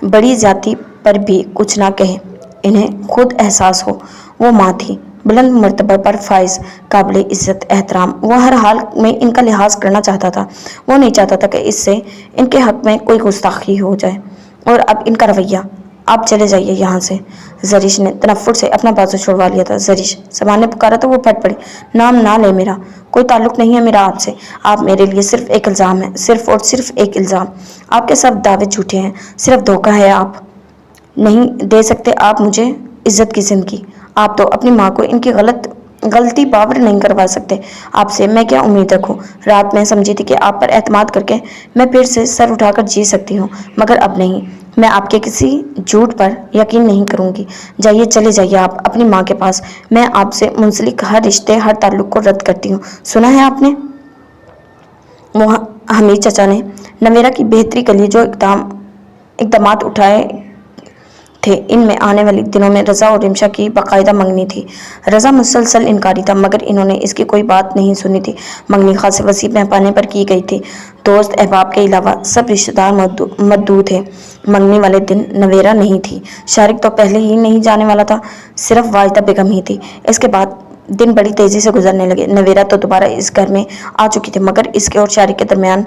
बड़ी जाति पर भी कुछ ना कहे। इन्हें खुद एहसास हो वो माँ थी, बुलंद मर्तबा पर फाइज, काबिल इज्जत एहतराम। वो हर हाल में इनका लिहाज करना चाहता था। वो नहीं चाहता था कि इससे इनके हक में कोई गुस्ताखी हो जाए। और अब इनका रवैया, आप चले जाइए यहाँ से। जरीश ने तनफ्फुर से अपना बाजू छुड़वा लिया था। जरीश, समान ने पुकारा तो वो फट पड़ी। नाम ना ले मेरा, कोई ताल्लुक नहीं है मेरा आपसे। आप मेरे लिए सिर्फ एक इल्ज़ाम है, सिर्फ और सिर्फ एक इल्ज़ाम। आपके सब दावे झूठे हैं, सिर्फ धोखा है। आप नहीं दे सकते आप मुझे इज्जत की ज़िंदगी। आप तो अपनी माँ को इनकी गलती बावर नहीं करवा सकते। आपसे मैं क्या उम्मीद रखूं? रात में समझी थी कि आप पर एतमाद करके मैं फिर से सर उठाकर जी सकती हूँ, मगर अब नहीं। मैं आपके किसी झूठ पर यकीन नहीं करूँगी। जाइए, चले जाइए आप अपनी माँ के पास। मैं आपसे मुंसलिक हर रिश्ते, हर ताल्लुक को रद्द करती हूँ। सुना है आपने? हमीद चचा ने नवेरा की बेहतरी के लिए जो इकदामात उठाए थे, इनमें आने वाले दिनों में रज़ा और रिमशा की बाकायदा मंगनी थी। रज़ा मुसलसल इनकारी था, मगर इन्होंने इसकी कोई बात नहीं सुनी थी। मंगनी खासे वसी पैमाने पर की गई थी। दोस्त अहबाब के अलावा सब रिश्तेदार मद्दू थे। मंगनी वाले दिन नवेरा नहीं थी। शारिक तो पहले ही नहीं जाने वाला था, सिर्फ वाजिदा बेगम ही थी। इसके बाद दिन बड़ी तेज़ी से गुजरने लगे। नवेरा तो दोबारा इस घर में आ चुकी थी, मगर इसके और शारिक के दरमियान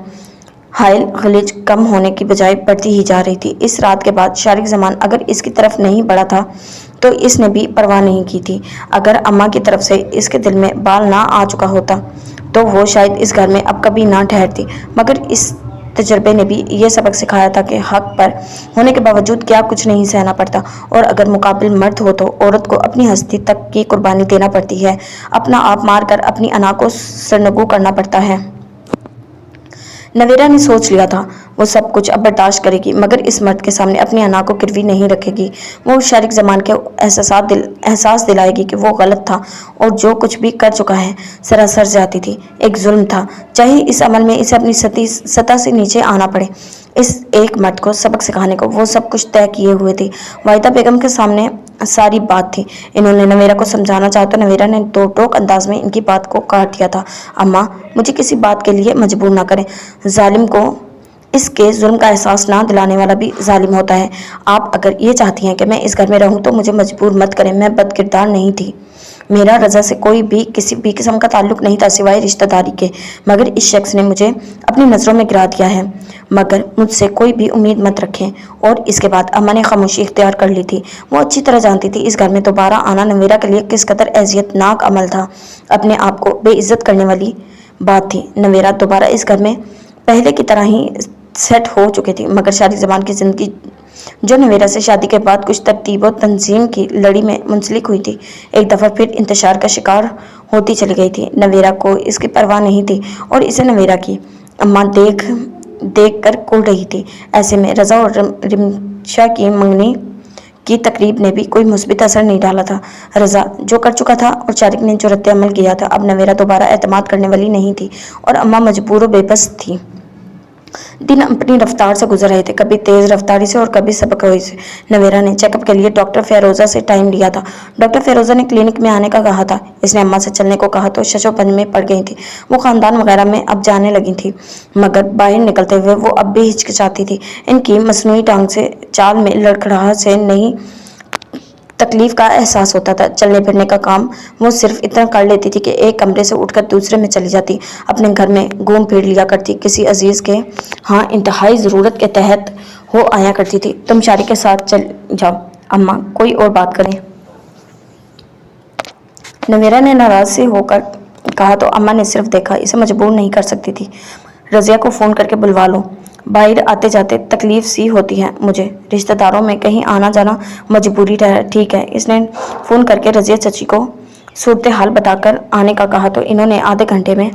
हायल खलीज कम होने की बजाय बढ़ती ही जा रही थी। इस रात के बाद शारिक ज़मान अगर इसकी तरफ नहीं बढ़ा था तो इसने भी परवाह नहीं की थी। अगर अम्मा की तरफ से इसके दिल में बाल ना आ चुका होता तो वो शायद इस घर में अब कभी ना ठहरती। मगर इस तजर्बे ने भी ये सबक सिखाया था कि हक पर होने के बावजूद क्या कुछ नहीं सहना पड़ता, और अगर मुकाबिल मर्द हो तो औरत को अपनी हस्ती तक की कुर्बानी देना पड़ती है। अपना आप मार कर अपनी अना को सरनगू करना पड़ता है। नवेरा ने सोच लिया था वो सब कुछ अब बर्दाश्त करेगी, मगर इस मर्द के सामने अपनी अना को गिरवी नहीं रखेगी। वो शारिक ज़मान के एहसास दिलाएगी कि वो गलत था और जो कुछ भी कर चुका है सरासर जाती थी, एक जुल्म था, चाहे इस अमल में इसे अपनी सतह से नीचे आना पड़े। इस एक मर्द को सबक सिखाने को वो सब कुछ तय किए हुए थी। वाहिदा बेगम के सामने सारी बात थी। इन्होंने नवेरा को समझाना चाहा तो नवेरा ने दो टोक अंदाज में इनकी बात को काट दिया था। अम्मा, मुझे किसी बात के लिए मजबूर ना करें। जालिम को इसके जुल्म का एहसास ना दिलाने वाला भी जालिम होता है। आप अगर ये चाहती हैं कि मैं इस घर में रहूं तो मुझे मजबूर मत करें। मैं बदकिरदार नहीं थी। मेरा रज़ा से कोई भी किसी भी किस्म का ताल्लुक नहीं था सिवाय रिश्तेदारी के, मगर इस शख्स ने मुझे अपनी नज़रों में गिरा दिया है। मगर मुझसे कोई भी उम्मीद मत रखें। और इसके बाद अम्मा ने खामोशी इख्तियार कर ली थी। वो अच्छी तरह जानती थी इस घर में दोबारा आना नवेरा के लिए किस कदर अजियतनाक अमल था, अपने आप को बेइज्जत करने वाली बात थी। नवेरा दोबारा इस घर में पहले की तरह ही सेट हो चुकी थी, मगर शारिक ज़मान की ज़िंदगी जो नवेरा से शादी के बाद कुछ तरतीब और तंजीम की लड़ी में मुंसलिक हुई थी, एक दफ़ा फिर इंतशार का शिकार होती चली गई थी। नवेरा को इसकी परवाह नहीं थी और इसे नवेरा की अम्मा देख कर कुल रही थी। ऐसे में रज़ा और रिमशा की मंगनी की तकरीब ने भी कोई मुस्बित असर नहीं डाला था। रज़ा जो कर चुका था और शारिक ने जो रद्द-ए-अमल किया था, अब नवेरा दोबारा एतमाद करने वाली नहीं थी और अम्मा मजबूर व बेबस थी। दिन अपनी रफ्तार से गुजर रहे थे, कभी तेज़ रफ्तारी से और कभी सबक से। नवेरा ने चेकअप के लिए डॉक्टर फेरोज़ा से टाइम लिया था। डॉक्टर फेरोज़ा ने क्लिनिक में आने का कहा था। इसने अम्मा से चलने को कहा तो शशोपंज में पड़ गई थी। वो ख़ानदान वगैरह में अब जाने लगी थी, मगर बाहर निकलते हुए वो अब भी हिचकिचाती थी। इनकी मसनूई टांग से चाल में लड़खड़ाहट से नई तकलीफ का एहसास होता था। चलने फिरने का काम वो सिर्फ इतना कर लेती थी कि एक कमरे से उठकर दूसरे में चली जाती, अपने घर में घूम फिर लिया करती, किसी अजीज़ के हाँ इंतहाई ज़रूरत के तहत हो आया करती थी। तुम शारिक के साथ चल जाओ अम्मा, कोई और बात करें। नवेरा ने नाराज़ से होकर कहा तो अम्मा ने सिर्फ देखा, इसे मजबूर नहीं कर सकती थी। रज़िया को फ़ोन करके बुलवा लो, बाहर आते जाते तकलीफ सी होती है मुझे, रिश्तेदारों में कहीं आना जाना मजबूरी है। ठीक है। इसने फ़ोन करके रज़िया चची को सूरत हाल बताकर आने का कहा तो इन्होंने आधे घंटे में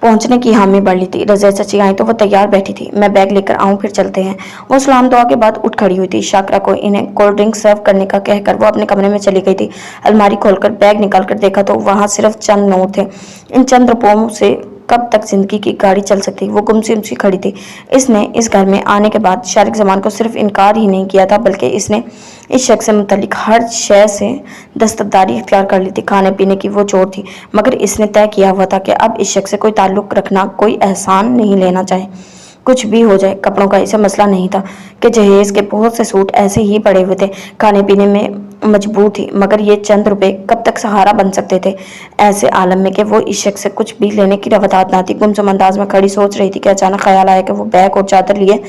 पहुंचने की हामी भर ली थी। रज़िया चची आई तो वो तैयार बैठी थी। मैं बैग लेकर आऊँ फिर चलते हैं। वो सलाम दुआ के बाद उठ खड़ी हुई थी। शाकरा को इन्हें कोल्ड ड्रिंक सर्व करने का कहकर वो अपने कमरे में चली गई थी। अलमारी खोलकर बैग निकालकर देखा तो वहाँ सिर्फ चंद नोट थे। इन चंद रुपयों से कब तक जिंदगी की गाड़ी चल सकती। वो गुमसुम सी खड़ी थी। इसने इस घर में आने के बाद शारिक ज़मान को सिर्फ इनकार ही नहीं किया था, बल्कि इसने इस शख्स से मुतल्लिक हर शय से दस्तबरदारी इख्तियार कर ली थी। खाने पीने की वो चोर थी, मगर इसने तय किया हुआ था कि अब इस शख्स से कोई ताल्लुक़ रखना कोई एहसान नहीं लेना चाहे, कुछ भी हो जाए। कपड़ों का इसे मसला नहीं था कि जहेज़ के बहुत से सूट ऐसे ही पड़े हुए थे। खाने पीने में मजबूर थी, मगर ये चंद रुपए कब कब तक सहारा बन सकते थे ऐसे आलम में कि वो इस शख्स से कुछ भी लेने की रवदात ना थी। गुमसुम अंदाज में खड़ी सोच रही थी कि अचानक ख्याल आया कि वो बैग और चादर लिए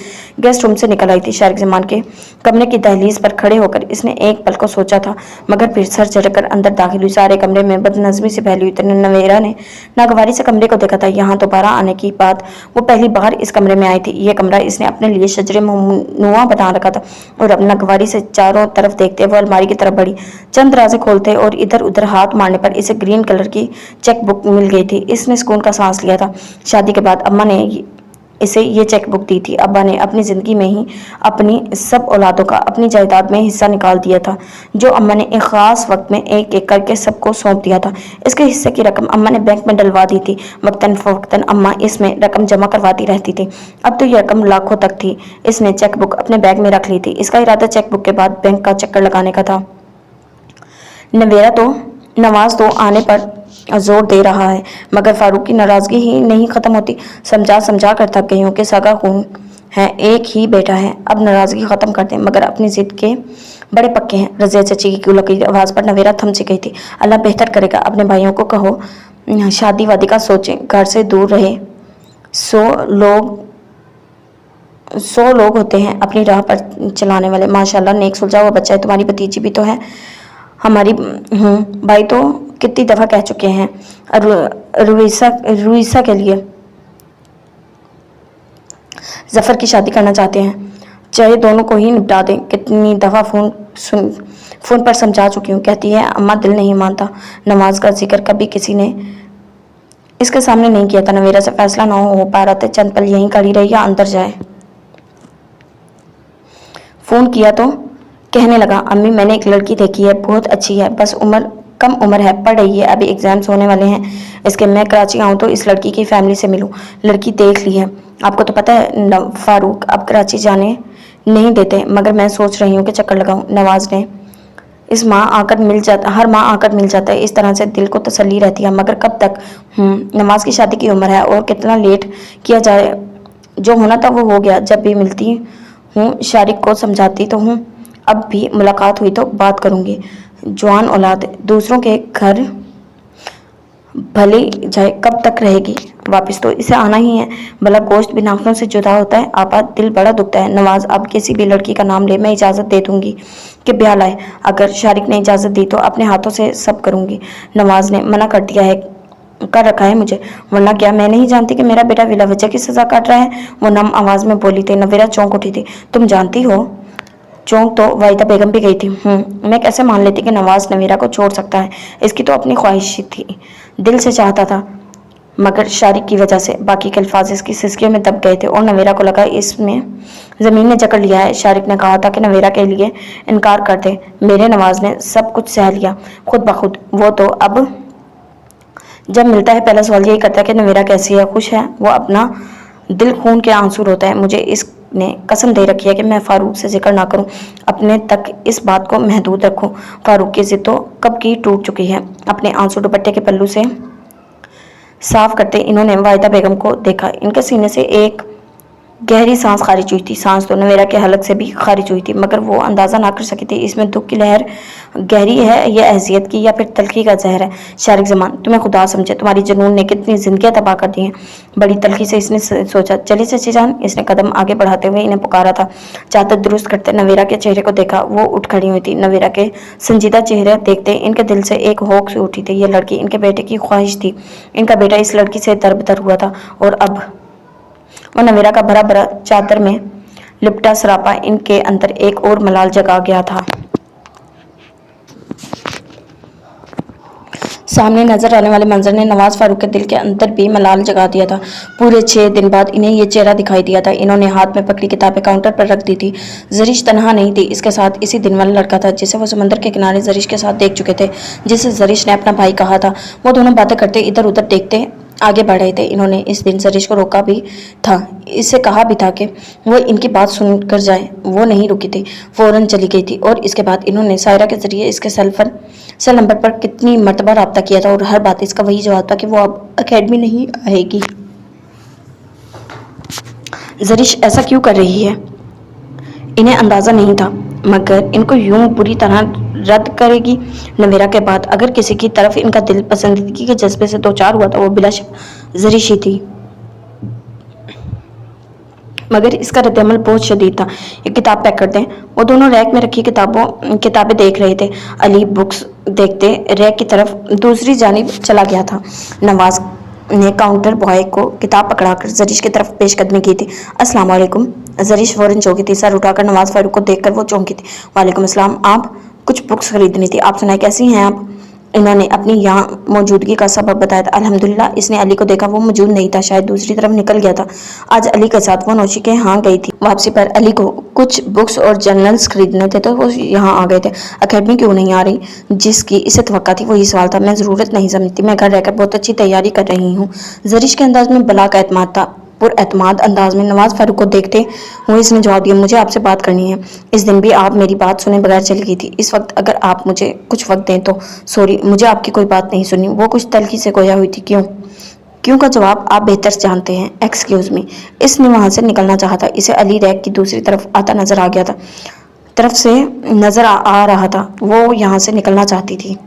गेस्ट रूम से निकल आई थी। शारिक जमान के कमरे की दहलीज पर खड़े होकर इसने एक पल को सोचा था, मगर फिर सर झटक कर अंदर दाखिल हुई। सारे कमरे में बदनज़मी से फैली हुई नवेरा ने नागवारी से कमरे को देखा था। यहाँ दोबारा आने की बात वो पहली बार इस कमरे में आई थी। ये कमरा इसने अपने लिए शजरे ममनुआ बना रखा था और अब नागवारी से चारों तरफ देखते वो अलमारी की तरफ बढ़ी। चंद दरवाजे खोलते और इधर उधर हाथ मारने पर इसे ग्रीन कलर की चेक बुक मिल गई थी। इसने सुकून का सांस लिया था। शादी के बाद अम्मा ने इसे ये चेक बुक दी थी। अब्बा ने अपनी ज़िंदगी में ही अपनी सब औलादों का अपनी जायदाद में हिस्सा निकाल दिया था, जो अम्मा ने एक ख़ास वक्त में एक एक करके सबको सौंप दिया था। इसके हिस्से की रकम अम्मा ने बैंक में डलवा दी थी। वक्तन फ़वक्तन अम्मा इसमें रकम जमा करवाती रहती थी। अब तो ये रकम लाखों तक थी। इसने चेक बुक अपने बैग में रख ली थी। इसका इरादा चेक बुक के बाद बैंक का चक्कर लगाने का था। नवाज तो आने पर जोर दे रहा है, मगर फारूक की नाराज़गी ही नहीं ख़त्म होती। समझा समझा कर थक गई हूँ कि सगा खून है, एक ही बेटा है, अब नाराज़गी ख़त्म कर दें, मगर अपनी ज़िद के बड़े पक्के हैं। रज़िया चची की गुलकी आवाज़ पर नवेरा थम सी गई थी। अल्लाह बेहतर करेगा, अपने भाइयों को कहो शादी वादी का सोचें, घर से दूर रहे। 100 लोग होते हैं अपनी राह पर चलाने वाले। माशाल्लाह नेक सुलझा हुआ बच्चा है। तुम्हारी भतीजी भी तो है हमारी। भाई तो कितनी दफ़ा कह चुके हैं रुईसा के लिए जफ़र की शादी करना चाहते हैं, चाहे दोनों को ही निपटा दें। कितनी दफ़ा फ़ोन पर समझा चुकी हूँ। कहती है अम्मा दिल नहीं मानता। नमाज का जिक्र कभी किसी ने इसके सामने नहीं किया था। नवेरा से फैसला ना हो पा रहा था। चंद पल यहीं खड़ी रही या अंदर जाए। फ़ोन किया तो कहने लगा, अम्मी मैंने एक लड़की देखी है, बहुत अच्छी है, बस कम उम्र है, पढ़ रही है, अभी एग्जाम्स होने वाले हैं इसके। मैं कराची आऊँ तो इस लड़की की फैमिली से मिलूँ। लड़की देख ली है, आपको तो पता है फारूक अब कराची जाने नहीं देते, मगर मैं सोच रही हूँ कि चक्कर लगाऊँ। नवाज ने हर माँ आकर मिल जाता है, इस तरह से दिल को तसल्ली रहती है, मगर कब तक। नमाज की शादी की उम्र है और कितना लेट किया जाए, जो होना था वो हो गया। जब भी मिलती हूँ शारिक को समझाती तो हूँ, अब भी मुलाकात हुई तो बात करूँगी। जवान औलाद दूसरों के घर भले जाए, कब तक रहेगी, वापस तो इसे आना ही है। भला गोश्त भी नाखूनों से जुदा होता है। आपा दिल बड़ा दुखता है। नवाज अब किसी भी लड़की का नाम ले, मैं इजाज़त दे दूंगी कि ब्याह लाए। अगर शारिक ने इजाज़त दी तो अपने हाथों से सब करूंगी। नवाज ने मना कर रखा है मुझे, वरना क्या मैं नहीं जानती कि मेरा बेटा बिला वजह की सजा काट रहा है। वो नम आवाज़ में बोली थी। नवेरा चौंक उठी थी। तुम जानती हो? चौंक तो वाहिदा बेगम भी गई थी। मैं कैसे मान लेती कि नवाज नवेरा को छोड़ सकता है। इसकी तो अपनी ख्वाहिश थी, दिल से चाहता था, मगर शारिक की वजह से बाकी के अल्फाज इसकी सिसकियों में दब गए थे और नवेरा को लगा इसमें ज़मीन ने जकड़ लिया है। शारिक ने कहा था कि नवेरा के लिए इनकार कर दे। मेरे नवाज ने सब कुछ सह लिया खुद ब खुद। वो तो अब जब मिलता है पहला सवाल यही करता है कि नवेरा कैसी है, खुश है। वो अपना दिल खून के आंसू रोता है। मुझे इसने कसम दे रखी है कि मैं फारूक से जिक्र ना करूं, अपने तक इस बात को महदूद रखूं। फारूक की जिद तो कब की टूट चुकी है। अपने आंसू दुपट्टे के पल्लू से साफ करते इन्होंने वाहिदा बेगम को देखा। इनके सीने से एक गहरी सांस खारिज हुई थी। सांस तो नवेरा के हलक से भी खारिज हुई थी, मगर वो अंदाज़ा ना कर सकी थी इसमें दुख की लहर गहरी है या अहजियत की या फिर तलखी का जहर है। शारिक जमान तुम्हें खुदा समझे, तुम्हारी जुनून ने कितनी जिंदगियां तबाह कर दी हैं। बड़ी तलखी से इसने सोचा। चली चची जान, इसने कदम आगे बढ़ाते हुए इन्हें पुकारा था। चादर दुरुस्त करते नवेरा के चेहरे को देखा। वो उठ खड़ी हुई थी। नवेरा के संजीदा चेहरे देखते इनके दिल से एक होक से उठी थी। ये लड़की इनके बेटे की ख्वाहिश थी। इनका बेटा इस लड़की से दरबदर हुआ था और अब वो नवेरा का भरा भरा चादर में लिपटा सरापा इनके अंदर एक और मलाल जगा गया था। सामने नजर आने वाले मंजर ने नवाज फारूक के दिल के अंदर भी मलाल जगा दिया था। पूरे 6 दिन बाद इन्हें ये चेहरा दिखाई दिया था। इन्होंने हाथ में पकड़ी किताबें काउंटर पर रख दी थी। जरिश तनहा नहीं थी, इसके साथ इसी दिन वाला लड़का था जिसे वो समंदर के किनारे जरिश के साथ देख चुके थे, जिसे जरिश ने अपना भाई कहा था। वो दोनों बातें करते इधर उधर देखते आगे बढ़ रहे थे। इन्होंने इस दिन जरिश को रोका भी था, इससे कहा भी था कि वो इनकी बात सुनकर जाए। वो नहीं रुकी थी, फौरन चली गई थी। और इसके बाद इन्होंने सायरा के जरिए इसके सेल नंबर पर कितनी मर्तबा रब्ता किया था और हर बात इसका वही जवाब था कि वो अब अकेडमी नहीं आएगी। जरिश ऐसा क्यों कर रही है इन्हें अंदाज़ा नहीं था, मगर इनको यूं बुरी तरह रद्द करेगी। नवेरा के बाद अगर किसी की तरफ इनका दिल पसंदीदगी के जज्बे से दो चार हुआ तो वो बिलाशक ज़रिश ही थी, मगर इसका रद्दअमल बहुत शदीद था। ये किताब पैक कर दें। वो दोनों रैक में रखी किताबें देख रहे थे। अली बुक्स देखते रैक की तरफ दूसरी जानिब चला गया था। नवाज ने काउंटर बॉय को किताब पकड़ाकर ज़रिश की तरफ पेशकदमी की थी। अस्सलाम वालेकुम। ज़रिश फौरन चौंकी थी। सर उठाकर नवाज फारूक को देखकर वो चौंकी थी। वालेकुम अस्सलाम। आप? कुछ बुक्स खरीदनी थी। आप सुनाए, कैसी हैं आप? इन्होंने अपनी यहाँ मौजूदगी का सबब बताया था। अल्हम्दुलिल्लाह। इसने अली को देखा। वो मौजूद नहीं था, शायद दूसरी तरफ निकल गया था। आज अली के साथ वो नौशी के यहाँ गई थी। वापसी पर अली को कुछ बुक्स और जर्नल्स खरीदने थे तो वो यहाँ आ गए थे। अकेडमी क्यों नहीं आ रही, जिसकी इसे तवक्का थी, वही सवाल था। मैं ज़रूरत नहीं समझती, मैं घर रहकर बहुत अच्छी तैयारी कर रही हूँ। ज़रिश के अंदाज में बला का एतमाद था। पुरएतमाद अंदाज में नवाज फारूक को देखते हुए इसने जवाब दिया, मुझे आपसे बात करनी है। इस दिन भी आप मेरी बात सुने बगैर चली गई थी। इस वक्त अगर आप मुझे कुछ वक्त दें तो। सॉरी, मुझे आपकी कोई बात नहीं सुनी। वो कुछ तल्खी से गोया हुई थी। क्यों का जवाब आप बेहतर जानते हैं। Excuse me. इसने वहां से निकलना चाहा था। इसे अली रैक की दूसरी तरफ आता नजर आ गया था, आ रहा था। वो यहाँ से निकलना चाहती थी।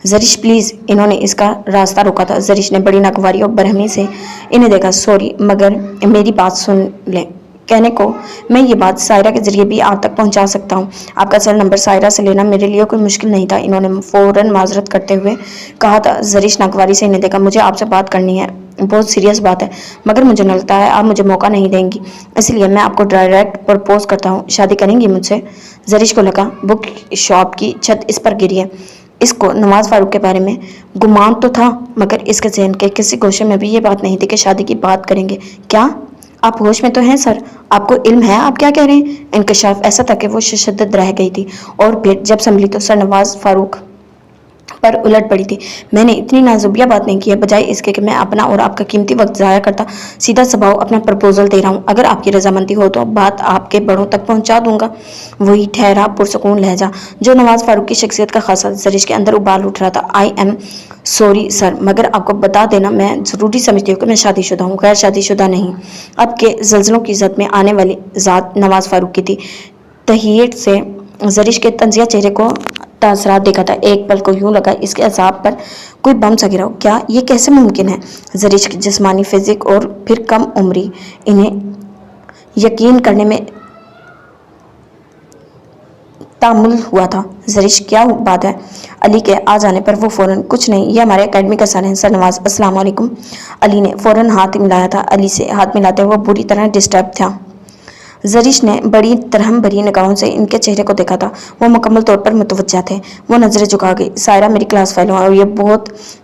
ज़रिश प्लीज़। इन्होंने इसका रास्ता रोका था। ज़रिश ने बड़ी नागवारी और बरहमी से इन्हें देखा। सॉरी, मगर मेरी बात सुन लें। कहने को मैं ये बात सायरा के ज़रिए भी आप तक पहुंचा सकता हूं। आपका सेल नंबर सायरा से लेना मेरे लिए कोई मुश्किल नहीं था। इन्होंने फ़ौरन माजरत करते हुए कहा था। ज़रिश नागवारी से इन्हें देखा। मुझे आपसे बात करनी है, बहुत सीरियस बात है, मगर मुझे लगता है आप मुझे मौका नहीं देंगी, इसलिए मैं आपको डायरेक्ट प्रपोज करता हूँ। शादी करेंगी मुझसे? ज़रिश को लगा बुक शॉप की छत इस पर गिरी है। इसको नवाज फारूक के बारे में गुमान तो था, मगर इसके ज़हन के किसी गोशे में भी ये बात नहीं थी कि शादी की बात करेंगे। क्या आप होश में तो हैं सर? आपको इल्म है आप क्या कह रहे हैं? इंकशाफ ऐसा था कि वो शशद्दत रह गई थी और फिर जब संभली तो सर नवाज फारूक पर उलट पड़ी थी। मैंने इतनी नाजुबिया बात नहीं की है, बजाय इसके कि मैं अपना और आपका कीमती वक्त ज़ाया करता सीधा सबाव अपना प्रपोजल दे रहा हूँ। अगर आपकी रजामंदी हो तो बात आपके बड़ों तक पहुँचा दूंगा। वही ठहरा पुरसकून लहजा जो नवाज फारूक की शख्सियत का खासा ज़रिश के अंदर उबाल उठ रहा था। आई एम सॉरी सर, मगर आपको बता देना मैं ज़रूरी समझती हूँ कि मैं शादीशुदा हूँ, गैर शादीशुदा नहीं। अब के जल्जलों की इज़्ज़त में आने वाली ज़ात नवाज फारूक की थी। तहियत से ज़रिश के तंजिया चेहरे को तासरात देखा था। एक पल को यूं लगा इसके अजाब पर कोई बम सा गिरा हो। क्या ये कैसे मुमकिन है? ज़रिश की जिस्मानी फिजिक और फिर कम उम्री इन्हें यकीन करने में तामुल हुआ था। ज़रिश क्या बात है? अली के आ जाने पर वो फ़ौरन, कुछ नहीं, ये हमारे एकेडमी का सर है सर नवाज। अस्सलाम वालेकुम। अली ने फ़ौरन हाथ मिलाया था। अली से हाथ मिलाते हुए वो बुरी तरह डिस्टर्ब था। ज़रिश ने बड़ी तरहम भरी निगाहों से इनके चेहरे को देखा था। वो मुकम्मल तौर पर मुतवज्जा थे। वो नज़रें झुका गई। सायरा मेरी क्लास फेलो है और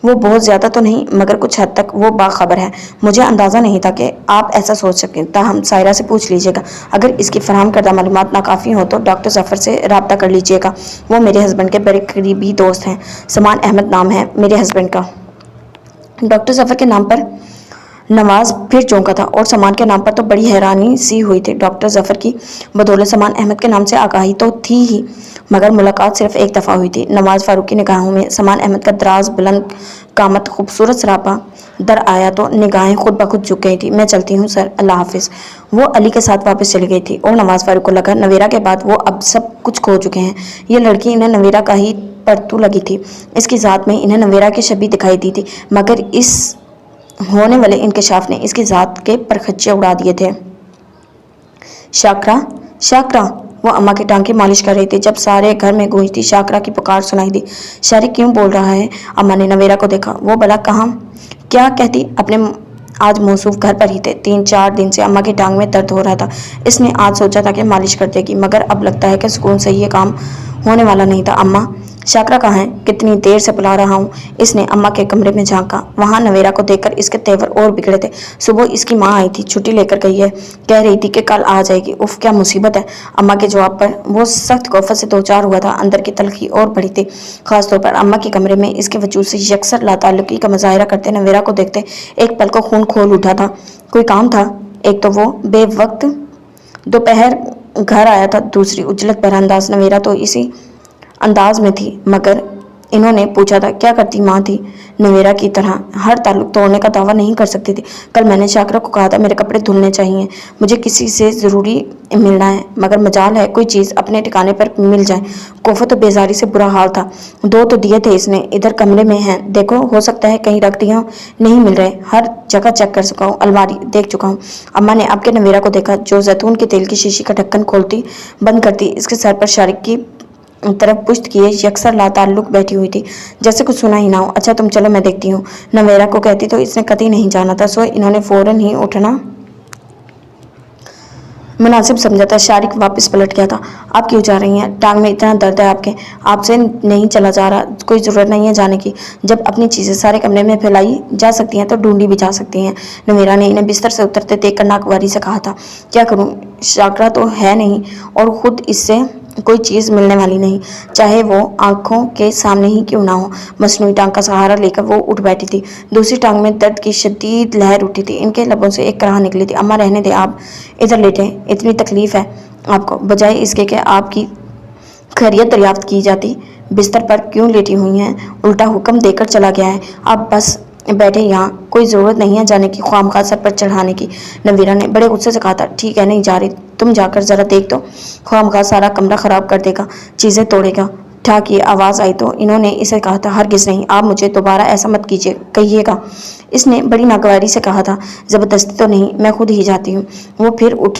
वो बहुत ज़्यादा तो नहीं, मगर कुछ हद तक वो बाखबर है। मुझे अंदाज़ा नहीं था कि आप ऐसा सोच सकें। ताहम सायरा से पूछ लीजिएगा। अगर इसकी फराहम करदा मालूमात नाकाफ़ी हो तो डॉक्टर ज़फ़र से रब्ता कर लीजिएगा। वो मेरे हस्बैंड के बड़े करीबी दोस्त हैं। समान अहमद नाम है मेरे हस्बैंड का। डॉक्टर ज़फ़र के नाम पर नवाज फिर चौंका था और समान के नाम पर तो बड़ी हैरानी सी हुई थी। डॉक्टर ज़फ़र की बदौलत समान अहमद के नाम से आगाही तो थी ही, मगर मुलाकात सिर्फ एक दफ़ा हुई थी। नवाज फारूक की निगाहों में समान अहमद का दराज बुलंद कामत खूबसूरत सरापा दर आया तो निगाहें खुद ब खुद झुक गई थी। मैं चलती हूँ सर, अल्लाह हाफिज़। वो अली के साथ वापस चली गई थी और नवाज फारूक को लगा नवेरा के बाद वो अब सब कुछ खो चुके हैं। ये लड़की इन्हें नवेरा का ही परतू लगी थी। इसकी ज़ात में इन्हें नवेरा की शबी दिखाई दी थी, मगर इस होने वाले इंकशाफ ने इसकी ज़ात के परखच्चे उड़ा दिए थे। शाकरा शाकरा, वो अम्मा की टांग की मालिश कर रही थी जब सारे घर में गूंजती शाकरा की पुकार सुनाई दी। शारिक क्यों बोल रहा है? अम्मा ने नवेरा को देखा। वो भला कहाँ? क्या कहती? अपने आज मौसूफ घर पर ही थे। 3-4 दिन से अम्मा की टांग में दर्द हो रहा था। इसने आज सोचा था कि मालिश कर देगी, मगर अब लगता है कि सुकून से ये काम होने वाला नहीं था। अम्मा, शाकरा कहाँ है? कितनी देर से बुला रहा हूँ। इसने अम्मा के कमरे में झांका। वहाँ नवेरा को देखकर इसके तेवर और बिगड़े थे। सुबह इसकी माँ आई थी, छुट्टी लेकर गई है, कह रही थी कि कल आ जाएगी। उफ, क्या मुसीबत है। अम्मा के जवाब पर वो सख्त गौफत से 2-4 हुआ था। अंदर की तलखी और बढ़ी थी, खासतौर पर अम्मा के कमरे में इसके वजूद से यकसर लाताल्लुकी का मुजाहिरा करते नवेरा को देखते एक पल को खून खोल उठा था। कोई काम था। एक तो वो बेवक्त दोपहर घर आया था, दूसरी उजलत भरा अंदाज। नवेरा तो इसी अंदाज में थी, मगर इन्होंने पूछा था क्या करती माँ थी। नवेरा की तरह हर ताल्लुक तोड़ने का दावा नहीं कर सकती थी। कल मैंने शाकरा को कहा था मेरे कपड़े धुलने चाहिए, मुझे किसी से ज़रूरी मिलना है, मगर मजाल है कोई चीज़ अपने ठिकाने पर मिल जाए। कोफा तो बेजारी से बुरा हाल था। 2 तो दिए थे इसने, इधर कमरे में हैं, देखो हो सकता है कहीं रख दिया, नहीं मिल रहे, हर जगह चेक कर चुका हूँ, अलमारी देख चुका हूँ। अम्मा ने आपके नवेरा को देखा जो जैतून के तेल की शीशी का ढक्कन खोलती बंद करती इसके सर पर शारिक की तरफ पुश्त किए यकसर लाताल्लुक बैठी हुई थी, जैसे कुछ सुना ही ना हो। अच्छा तुम चलो मैं देखती हूँ, नवेरा को कहती तो इसने कतई नहीं जाना था, सो इन्होंने फौरन ही उठना मुनासिब समझा था। शारिक वापस पलट गया था। आप क्यों जा रही हैं? टांग में इतना दर्द है आपके? आपसे नहीं चला जा रहा, कोई ज़रूरत नहीं है जाने की। जब अपनी चीज़ें सारे कमरे में फैलाई जा सकती हैं तो ढूंढी भी जा सकती हैं। नवेरा ने इन्हें बिस्तर से उतरते देख कर नागवारी से कहा था, क्या करूँ, शाकरा तो है नहीं और ख़ुद इससे कोई चीज़ मिलने वाली नहीं, चाहे वो आंखों के सामने ही क्यों ना हो। मसनूई टांग का सहारा लेकर वो उठ बैठी थी। दूसरी टांग में दर्द की शदीद लहर उठी थी। इनके लबों से एक कराह निकली थी, अम्मा रहने दे, आप इधर लेटे, इतनी तकलीफ है आपको, बजाय इसके कि आपकी खैरियत दरियाफ्त की जाती। बिस्तर पर क्यों लेटी हुई हैं? उल्टा हुक्म देकर चला गया है, आप बस बैठे यहाँ, कोई ज़रूरत नहीं है जाने की, ख्वामखा सर पर चढ़ाने की। नवीरा ने बड़े गुस्से से कहा था, ठीक है नहीं जा रही, तुम जाकर ज़रा देख दो, ख्वामखा सारा कमरा ख़राब कर देगा, चीज़ें तोड़ेगा। ठा की आवाज़ आई तो इन्होंने इसे कहा था, हरगिज़ नहीं, आप मुझे दोबारा ऐसा मत कीजिए कहिएगा। इसने बड़ी नागवारी से कहा था, ज़बरदस्ती तो नहीं, मैं खुद ही जाती हूँ। वो फिर उठ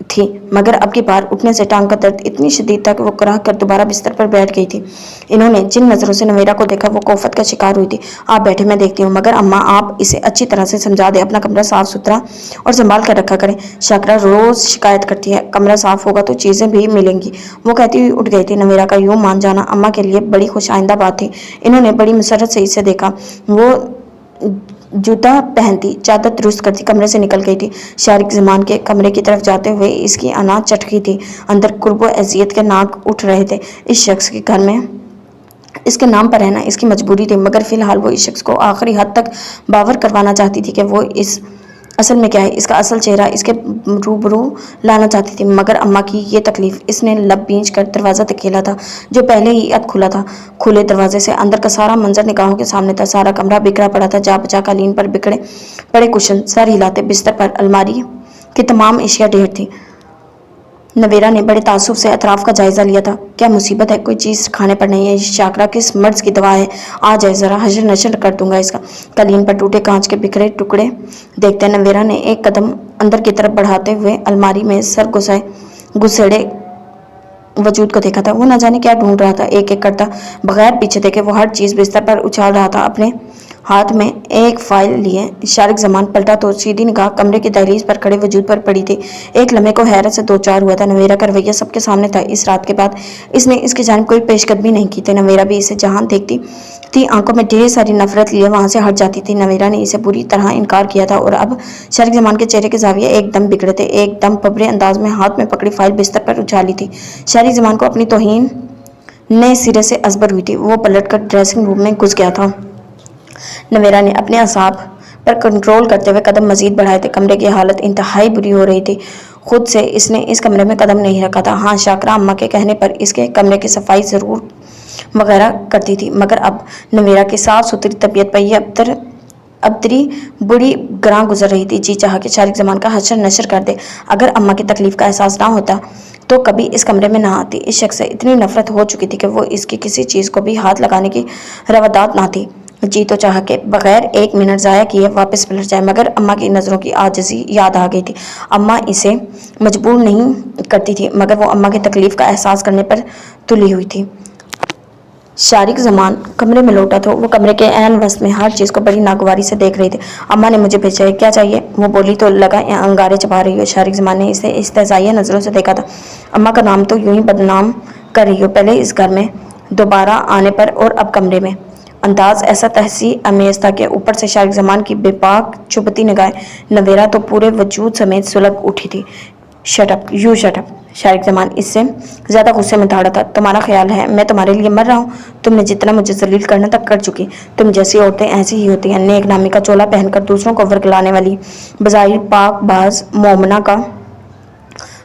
थी, मगर अब की बार उठने से टांग का दर्द इतनी शदीद था कि वो कराह कर दोबारा बिस्तर पर बैठ गई थी। इन्होंने जिन नज़रों से नवेरा को देखा वो कोफत का शिकार हुई थी। आप बैठे, मैं देखती हूँ, मगर अम्मा आप इसे अच्छी तरह से समझा दे, अपना कमरा साफ सुथरा और संभाल कर रखा करें। शाकरा रोज़ शिकायत करती है, कमरा साफ होगा तो चीज़ें भी मिलेंगी। वो कहती हुई उठ गई थी। नवेरा का यूँ मान जाना अम्मा के लिए बड़ी खुश आइंदा बात थी। इन्होंने बड़ी मुसरत से इसे देखा। वो जूता पहनती, चादर दुरुस्त करती कमरे से निकल गई थी। शारिक जमान के कमरे की तरफ जाते हुए इसकी अना चटकी थी। अंदर कुर्बो अजियत के नाक उठ रहे थे। इस शख्स के घर में इसके नाम पर रहना इसकी मजबूरी थी, मगर फिलहाल वो इस शख्स को आखिरी हद तक बावर करवाना चाहती थी कि वो इस असल में क्या है, इसका असल चेहरा इसके रूबरू लाना चाहती थी। मगर अम्मा की ये तकलीफ, इसने लब बींच कर दरवाज़ा धकेला था जो पहले ही अध खुला था। खुले दरवाजे से अंदर का सारा मंजर निगाहों के सामने था। सारा कमरा बिखरा पड़ा था, जा बचा कालीन पर बिखरे पड़े कुशन, सर हिलाते बिस्तर पर अलमारी की तमाम एशिया ढेर थी। नवेरा ने बड़े तासुब से अतराफ का जायजा लिया था। क्या मुसीबत है, कोई चीज़ खाने पर नहीं है, शाकरा किस मर्ज की दवा है, आ जाए ज़रा, हजर नशर कर दूंगा इसका। कालीन पर टूटे कांच के बिखरे टुकड़े देखते नवेरा ने एक कदम अंदर की तरफ बढ़ाते हुए अलमारी में सर घुसेड़े वजूद को देखा था। वो न जाने क्या ढूंढ रहा था। एक एक करता बगैर पीछे देखे वो हर चीज़ बिस्तर पर उछाल रहा था। अपने हाथ में एक फाइल लिए शारिक जमान पलटा तो सीधी निगाह कमरे की दहलीज पर खड़े वजूद पर पड़ी थी। एक लम्हे को हैरत से दो चार हुआ था। नवेरा का रवैया सबके सामने था। इस रात के बाद इसने इसकी जानिब कोई पेशकदमी नहीं की थी। नवेरा भी इसे जहाँ देखती थी आंखों में ढेर सारी नफरत लिए वहाँ से हट जाती थी। नवेरा ने इसे बुरी तरह इनकार किया था और अब शारिक जमान के चेहरे के जाविये एकदम बिगड़े थे। एकदम पबरे अंदाज में हाथ में पकड़ी फाइल बिस्तर पर उछाली थी। शारिक जमान को अपनी तौहीन नए सिरे से असबर हुई थी। वो पलटकर ड्रेसिंग रूम में घुस गया था। नवेरा ने अपने असाब पर कंट्रोल करते हुए कदम मजीद बढ़ाए थे। कमरे की हालत इंतहाई बुरी हो रही थी। खुद से इसने इस कमरे में कदम नहीं रखा था। हाँ, शाकरा अम्मा के कहने पर इसके कमरे की सफाई ज़रूर वगैरह करती थी, मगर अब नवेरा की साफ सुथरी तबीयत पर यह अबतरी बुरी ग्रां गुजर रही थी। जी चाह के शारिक जमान का हशर नशर कर दे। अगर अम्मा की तकलीफ का एहसास ना होता तो कभी इस कमरे में ना आती। इस शख्स से इतनी नफरत हो चुकी थी कि वो इसकी किसी चीज़ को भी हाथ लगाने की रवादात ना थी। जी तो चाह के बगैर एक मिनट ज़ाया किए वापस पलट जाए, मगर अम्मा की नज़रों की आजिज़ी याद आ गई थी। अम्मा इसे मजबूर नहीं करती थी, मगर वो अम्मा की तकलीफ का एहसास करने पर तुली हुई थी। शारिक जमान कमरे में लौटा तो वो कमरे के ऐन वस्त में हर चीज़ को बड़ी नागवारी से देख रही थी। अम्मा ने मुझे भेजा है, क्या चाहिए? वो बोली तो लगा अंगारे चबा रही हो। शारिक जमान ने इसे इस्तेज़ाइया नज़रों से देखा था। अम्मा का नाम तो यूं ही बदनाम कर रही हो, पहले इस घर में दोबारा आने पर और अब कमरे में। अंदाज ऐसा तहसी अमेज था कि ऊपर से शारिक जमान की बेपाक चुभती निगाहें नवेरा तो पूरे वजूद समेत सुलग उठी थी। Shut up, you shut up. Shariq Zaman इससे ज़्यादा गुस्से में दौड़ा था। तुम्हारा ख्याल है मैं तुम्हारे लिए मर रहा हूँ? तुमने जितना मुझे जलील करना तक कर चुकी। तुम जैसी औरतें ऐसी ही होती हैं, नेक नामी का चोला पहनकर दूसरों को वर्गलाने वाली, बज़ाहिर पाक बाज मोमना का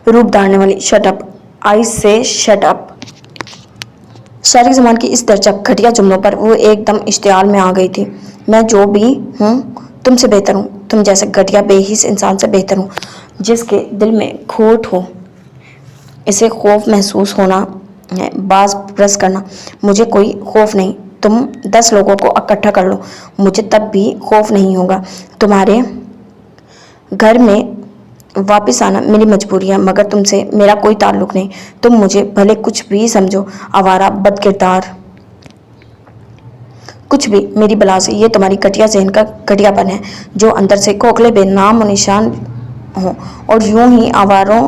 रूप धारने वाली। शट अप, आई से शट अप। शारिक ज़मान की इस दरचक घटिया जुमलों पर वो एकदम इश्तियाल में आ गई थी। मैं जो भी हूँ तुमसे बेहतर हूँ, तुम जैसे घटिया बेहिस इंसान से बेहतर हूँ जिसके दिल में खोट हो, इसे खौफ महसूस होना है, बाज ब्रश करना। मुझे कोई खौफ नहीं, तुम 10 लोगों को इकट्ठा कर लो, मुझे तब भी खौफ नहीं होगा। तुम्हारे घर में वापस आना मेरी मजबूरी है, मगर तुमसे मेरा कोई ताल्लुक नहीं। तुम मुझे भले कुछ भी समझो, आवारा, बदकिरदार, कुछ भी, मेरी बला से। ये तुम्हारी घटिया जहन का घटियापन है जो अंदर से खोखले बेनाम निशान हो और यूं ही आवारों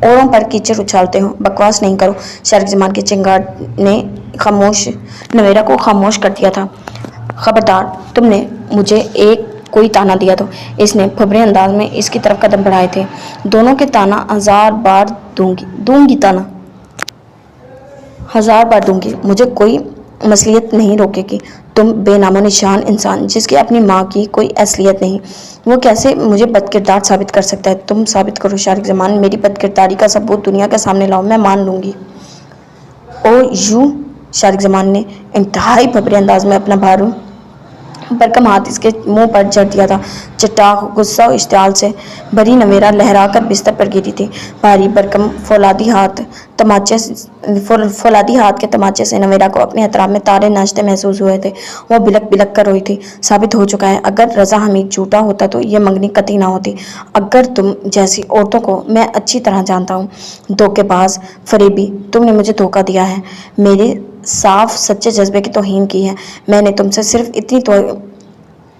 औरों पर कीचड़ उछालते हो। बकवास नहीं करो। शारिक ज़मान की चिंगार ने खामोश नवेरा को खामोश कर दिया था। खबरदार, तुमने मुझे एक कोई ताना दिया तो। इसने फबरे अंदाज में इसकी तरफ कदम बढ़ाए थे। दोनों के ताना 1000 बार दूंगी ताना 1000 बार दूंगी, मुझे कोई मसलियत नहीं रोकेगी। तुम बेनामो निशान इंसान जिसकी अपनी माँ की कोई असलियत नहीं, वो कैसे मुझे बदकिरदार साबित कर सकता है? तुम साबित करो शारिक ज़मान, मेरी बदकिरदारी का सबूत दुनिया के सामने लाओ, मैं मान लूँगी। ओ यूं, शारिक ज़मान ने इंतहाई फबरे अंदाज में अपना भारू बरकम हाथ इसके मुंह पर जड़ दिया था। चट्टाक गुस्सा और इश्तियाल से भरी नवेरा लहरा कर बिस्तर पर गिरी थी। भारी बरकम फौलादी हाथ के तमाचे से नवेरा को अपने अतराफ में तारे नाचते महसूस हुए थे। वो बिलक बिलक कर रोई थी। साबित हो चुका है, अगर रजा हमीद झूठा होता तो ये मंगनी कतई ना होती। अगर तुम जैसी औरतों को मैं अच्छी तरह जानता हूँ, धोखेबाज, फरेबी, तुमने मुझे धोखा दिया है, मेरे साफ सच्चे जज्बे की तौहीन की है। मैंने तुमसे सिर्फ इतनी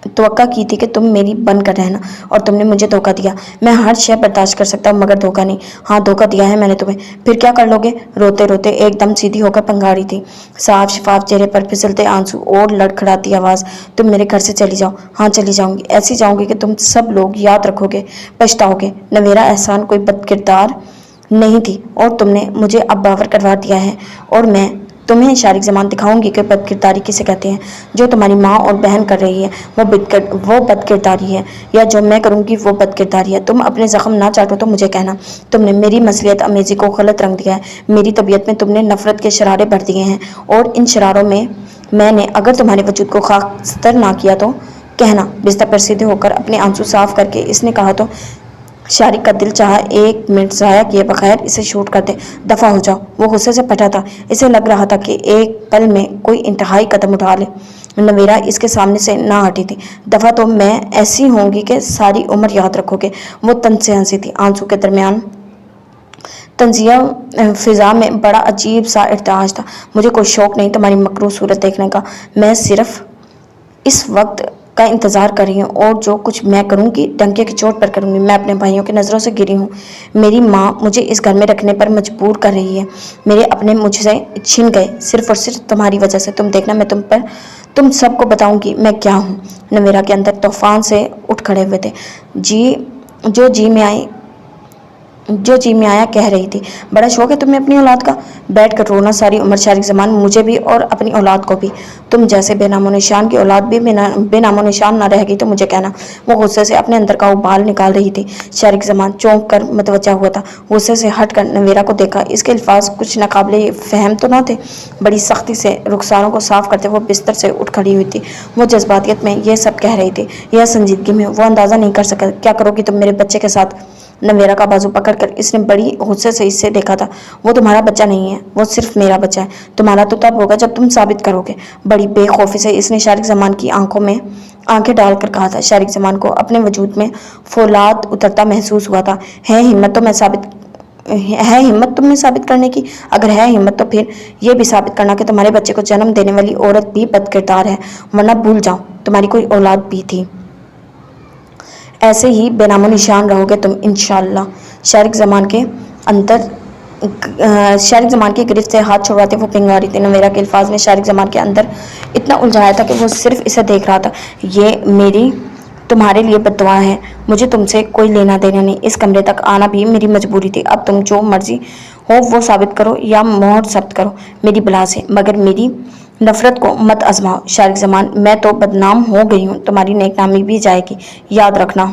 तवक्का की थी कि तुम मेरी बन कर रहना, और तुमने मुझे धोखा दिया। मैं हर शय बर्दाश्त कर सकता हूँ मगर धोखा नहीं। हाँ, धोखा दिया है मैंने तुम्हें। फिर क्या कर लोगे? रोते रोते एकदम सीधी होकर पंगारी थी, साफ शफाफ चेहरे पर फिसलते आंसू और लड़खड़ाती आवाज़। तुम मेरे घर से चली जाओ। हाँ, चली जाऊंगी, ऐसी जाऊंगी कि तुम सब लोग याद रखोगे, पछताओगे। नवेरा एहसान कोई बदकिरदार नहीं थी और तुमने मुझे अब बावर करवा दिया है, और मैं तुम्हें शारिक ज़मान दिखाऊंगी कि बदकिरदारी किसे कहते हैं। जो तुम्हारी माँ और बहन कर रही है वो बदकिरदारी है, या जो मैं करूंगी वो बदकिरदारी है। तुम अपने ज़ख्म ना चाटो तो मुझे कहना। तुमने मेरी मसलियत अमेज़ी को गलत रंग दिया है। मेरी तबीयत में तुमने नफ़रत के शरारे भर दिए हैं, और इन शरारों में मैंने अगर तुम्हारे वजूद को खाकस्तर ना किया तो कहना। बिस्तर पर सीधे होकर अपने आंसू साफ करके इसने कहा तो शारिक का दिल चाहा 1 मिनट ज़ाया किए बगैर इसे शूट कर दे। दफ़ा हो जाओ। वो गुस्से से फटा था। इसे लग रहा था कि एक पल में कोई इंतहाई कदम उठा ले। नवेरा इसके सामने से ना हटी थी। दफ़ा तो मैं ऐसी होंगी कि सारी उम्र याद रखोगे। वो तन से हंसी थी। आंसू के दरमियान तंजिया फिजा में बड़ा अजीब सा इर्ताज था। मुझे कोई शौक नहीं तुम्हारी मकरूह सूरत देखने का। मैं सिर्फ इस वक्त का इंतज़ार कर रही हूँ, और जो कुछ मैं करूँगी डंके की चोट पर करूँगी। मैं अपने भाइयों की नज़रों से गिरी हूँ। मेरी माँ मुझे इस घर में रखने पर मजबूर कर रही है। मेरे अपने मुझसे छिन गए सिर्फ और सिर्फ तुम्हारी वजह से। तुम देखना, मैं तुम सबको बताऊँगी मैं क्या हूँ। नवेरा के अंदर तूफान से उठ खड़े हुए थे। जो जी में आया कह रही थी, बड़ा शौक है तुम्हें अपनी औलाद का? बैठ कर रोना सारी उम्र शारिक ज़मान, मुझे भी और अपनी औलाद को भी। तुम जैसे बेनामो निशान की औलाद भी बेनामो निशान ना रहेगी तो मुझे कहना। वो गुस्से से अपने अंदर का उबाल निकाल रही थी। शारिक ज़मान चौंक कर मतवज्जा हुआ था। गुस्से से हट कर नवेरा को देखा। इसके अल्फाज कुछ नाकाबिले फ़हम तो न थे। बड़ी सख्ती से रुखसारों को साफ करते वो बिस्तर से उठ खड़ी हुई थी। वो जज्बातियत में ये सब कह रही थी, यह संजीदगी में वो अंदाज़ा नहीं कर सका। क्या करोगी तुम मेरे बच्चे के साथ? नवेरा का बाजू पकड़कर इसने बड़ी गुस्से से इससे देखा था। वो तुम्हारा बच्चा नहीं है, वो सिर्फ मेरा बच्चा है। तुम्हारा तो तब होगा जब तुम साबित करोगे। बड़ी बेखौफी से इसने शारिक ज़मान की आंखों में आंखें डालकर कहा था। शारिक ज़मान को अपने वजूद में फौलाद उतरता महसूस हुआ था। है हिम्मत तुम में साबित करने की? अगर है हिम्मत तो फिर ये भी साबित करना कि तुम्हारे बच्चे को जन्म देने वाली औरत भी बदकिरदार है, वरना भूल जाओ तुम्हारी कोई औलाद भी थी। ऐसे ही बेनामो निशान रहोगे तुम इंशाअल्लाह। शारिक ज़मान की गिरफ्त से हाथ छुड़वाते वो पिंगारी थी। नवेरा के अल्फाज ने शारिक ज़मान के अंदर इतना उलझाया था कि वो सिर्फ इसे देख रहा था। ये मेरी तुम्हारे लिए बद्दुआ है। मुझे तुमसे कोई लेना देना नहीं। इस कमरे तक आना भी मेरी मजबूरी थी। अब तुम जो मर्जी हो वो साबित करो या मोहर जब्त करो मेरी बला से, मगर मेरी नफरत को मत आजमाओ। शारिक ज़मान, मैं तो बदनाम हो गई हूँ, तुम्हारी नेकनामी भी जाएगी, याद रखना।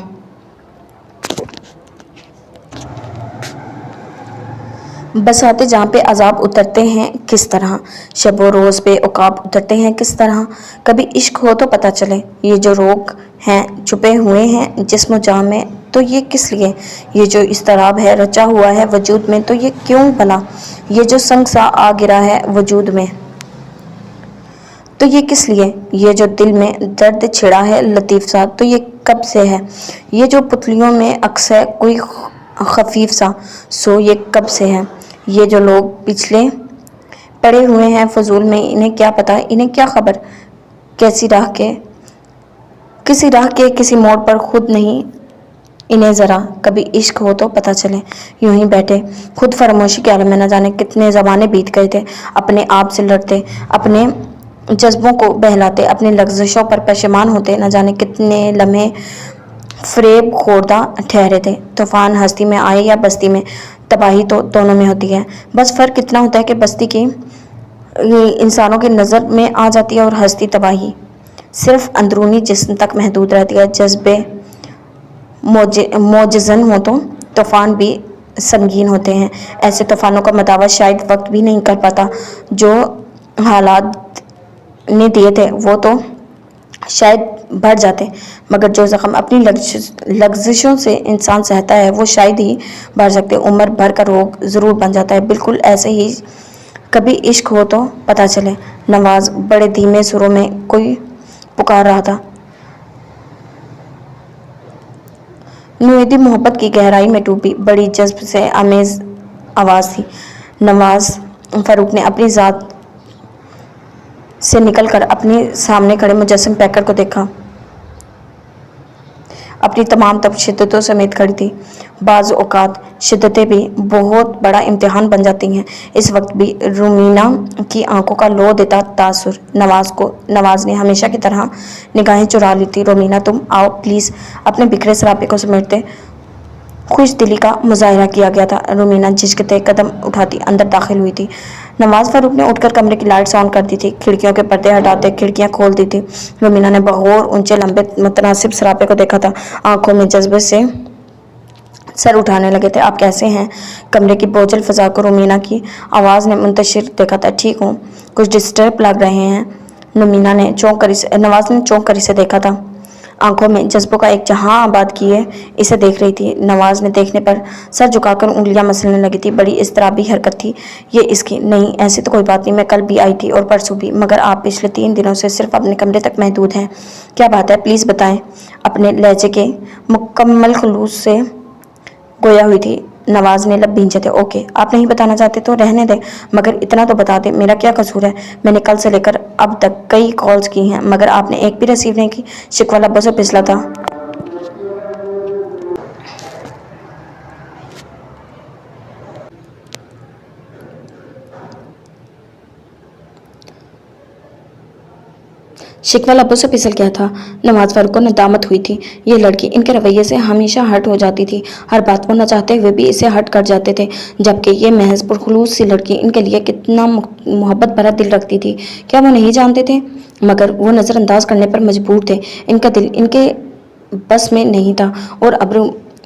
बसाते जहाँ पे अजाब उतरते हैं किस तरह, शब व रोज़ पे उकाब उतरते हैं किस तरह, कभी इश्क हो तो पता चले। ये जो रोग हैं छुपे हुए हैं जिस्म जाँ में तो ये किस लिए, ये जो इस्तराब है रचा हुआ है वजूद में तो ये क्यों भला, ये जो संग सा आ गिरा है वजूद में तो ये किस लिए, ये जो दिल में दर्द छिड़ा है लतीफ़ सा तो ये कब से है, ये जो पुतलियों में अक्स है कोई खफीफ सा सो ये कब से है। ये जो लोग पिछले पड़े हुए हैं फजूल में इन्हें क्या पता, इन्हें क्या खबर, कैसी राह के किसी राह के किसी मोड़ पर खुद नहीं इन्हें ज़रा कभी इश्क हो तो पता चले। यूं ही बैठे खुद फरामोशी के आलम में न जाने कितने ज़माने बीत गए थे, अपने आप से लड़ते, अपने जज्बों को बहलाते, अपनी लग्ज़शों पर पशेमान होते, न जाने कितने लम्हे फ़रेब खोरदा ठहरे थे। तूफ़ान हस्ती में आए या बस्ती में, तबाही तो दोनों में होती है। बस फ़र्क इतना होता है कि बस्ती की इंसानों की नज़र में आ जाती है और हस्ती तबाही सिर्फ अंदरूनी जिस्म तक महदूद रहती है। जज्बे मोजज़न हो तो तूफ़ान भी संगीन होते हैं। ऐसे तूफ़ानों का मदावा शायद वक्त भी नहीं कर पाता। जो हालात ने दिए थे वो तो शायद बढ़ जाते, मगर जो ज़ख्म अपनी लग्ज़शों से इंसान सहता है वो शायद ही बढ़ सकते, उम्र भर का रोग ज़रूर बन जाता है। बिल्कुल ऐसे ही कभी इश्क हो तो पता चले। नवाज़ बड़े धीमे सुरों में कोई पुकार रहा था। नुएदी मोहब्बत की गहराई में डूबी बड़ी जज्ब से आमेज़ आवाज़ थी। नवाज़ फ़ारूक ने अपनी ज़ात से निकलकर अपने सामने खड़े मुजस्सिम पैकर को देखा। अपनी तमाम तब शिद्दतों समेत खड़ी थी। बाज़ औक़ात शिद्दतें भी बहुत बड़ा इम्तिहान बन जाती हैं। इस वक्त भी रुमीना की आंखों का लो देता तासुर नवाज़ ने हमेशा की तरह निगाहें चुरा ली थी। रुमीना तुम आओ प्लीज़, अपने बिखरे सरापे को समेटते खुश दिली का मुजाहरा किया गया था। रुमीना झिझकते कदम उठाती अंदर दाखिल हुई थी। नवाज़ फ़ारूक ने उठकर कमरे की लाइट्स ऑन कर दी थी, खिड़कियों के पर्दे हटाते खिड़कियां खोल दी थी। रुमीना ने बगौर ऊंचे लंबे मुतनासिब सरापे को देखा था। आंखों में जज्बे से सर उठाने लगे थे। आप कैसे हैं? कमरे की बोझल फ़ज़ा को रुमीना की आवाज़ ने मुंतशिर देखा था। ठीक हूँ, कुछ डिस्टर्ब लग रहे हैं। नवाज़ ने चौंक कर इसे देखा था। आंखों में जज्बों का एक जहां आबाद किए इसे देख रही थी। नवाज़ ने देखने पर सर झुकाकर उंगलियां मसलने लगी थी। बड़ी इज़्तिराबी हरकत थी ये इसकी। नहीं, ऐसी तो कोई बात नहीं, मैं कल भी आई थी और परसों भी, मगर आप पिछले 3 दिनों से सिर्फ अपने कमरे तक महदूद हैं। क्या बात है, प्लीज़ बताएं। अपने लहजे के मुकम्मल खुलूस से गोया हुई थी। नवाज़ ने लब भींचे थे। ओके, आप नहीं बताना चाहते तो रहने दें, मगर इतना तो बता दें, मेरा क्या कसूर है? मैंने कल से लेकर अब तक कई कॉल्स की हैं, मगर आपने एक भी रिसीव नहीं की। शिकवा लब्बों से फिसला था। शिकवा लब्बों से फिसल गया था। नवाज़ फ़ारूक को नदामत हुई थी। ये लड़की इनके रवैये से हमेशा हट हो जाती थी। हर बात को न चाहते हुए भी इसे हट कर जाते थे, जबकि ये महज पुरखुलूस सी लड़की इनके लिए कितना मोहब्बत भरा दिल रखती थी। क्या वो नहीं जानते थे? मगर वो नज़रअंदाज करने पर मजबूर थे। इनका दिल इनके बस में नहीं था और अब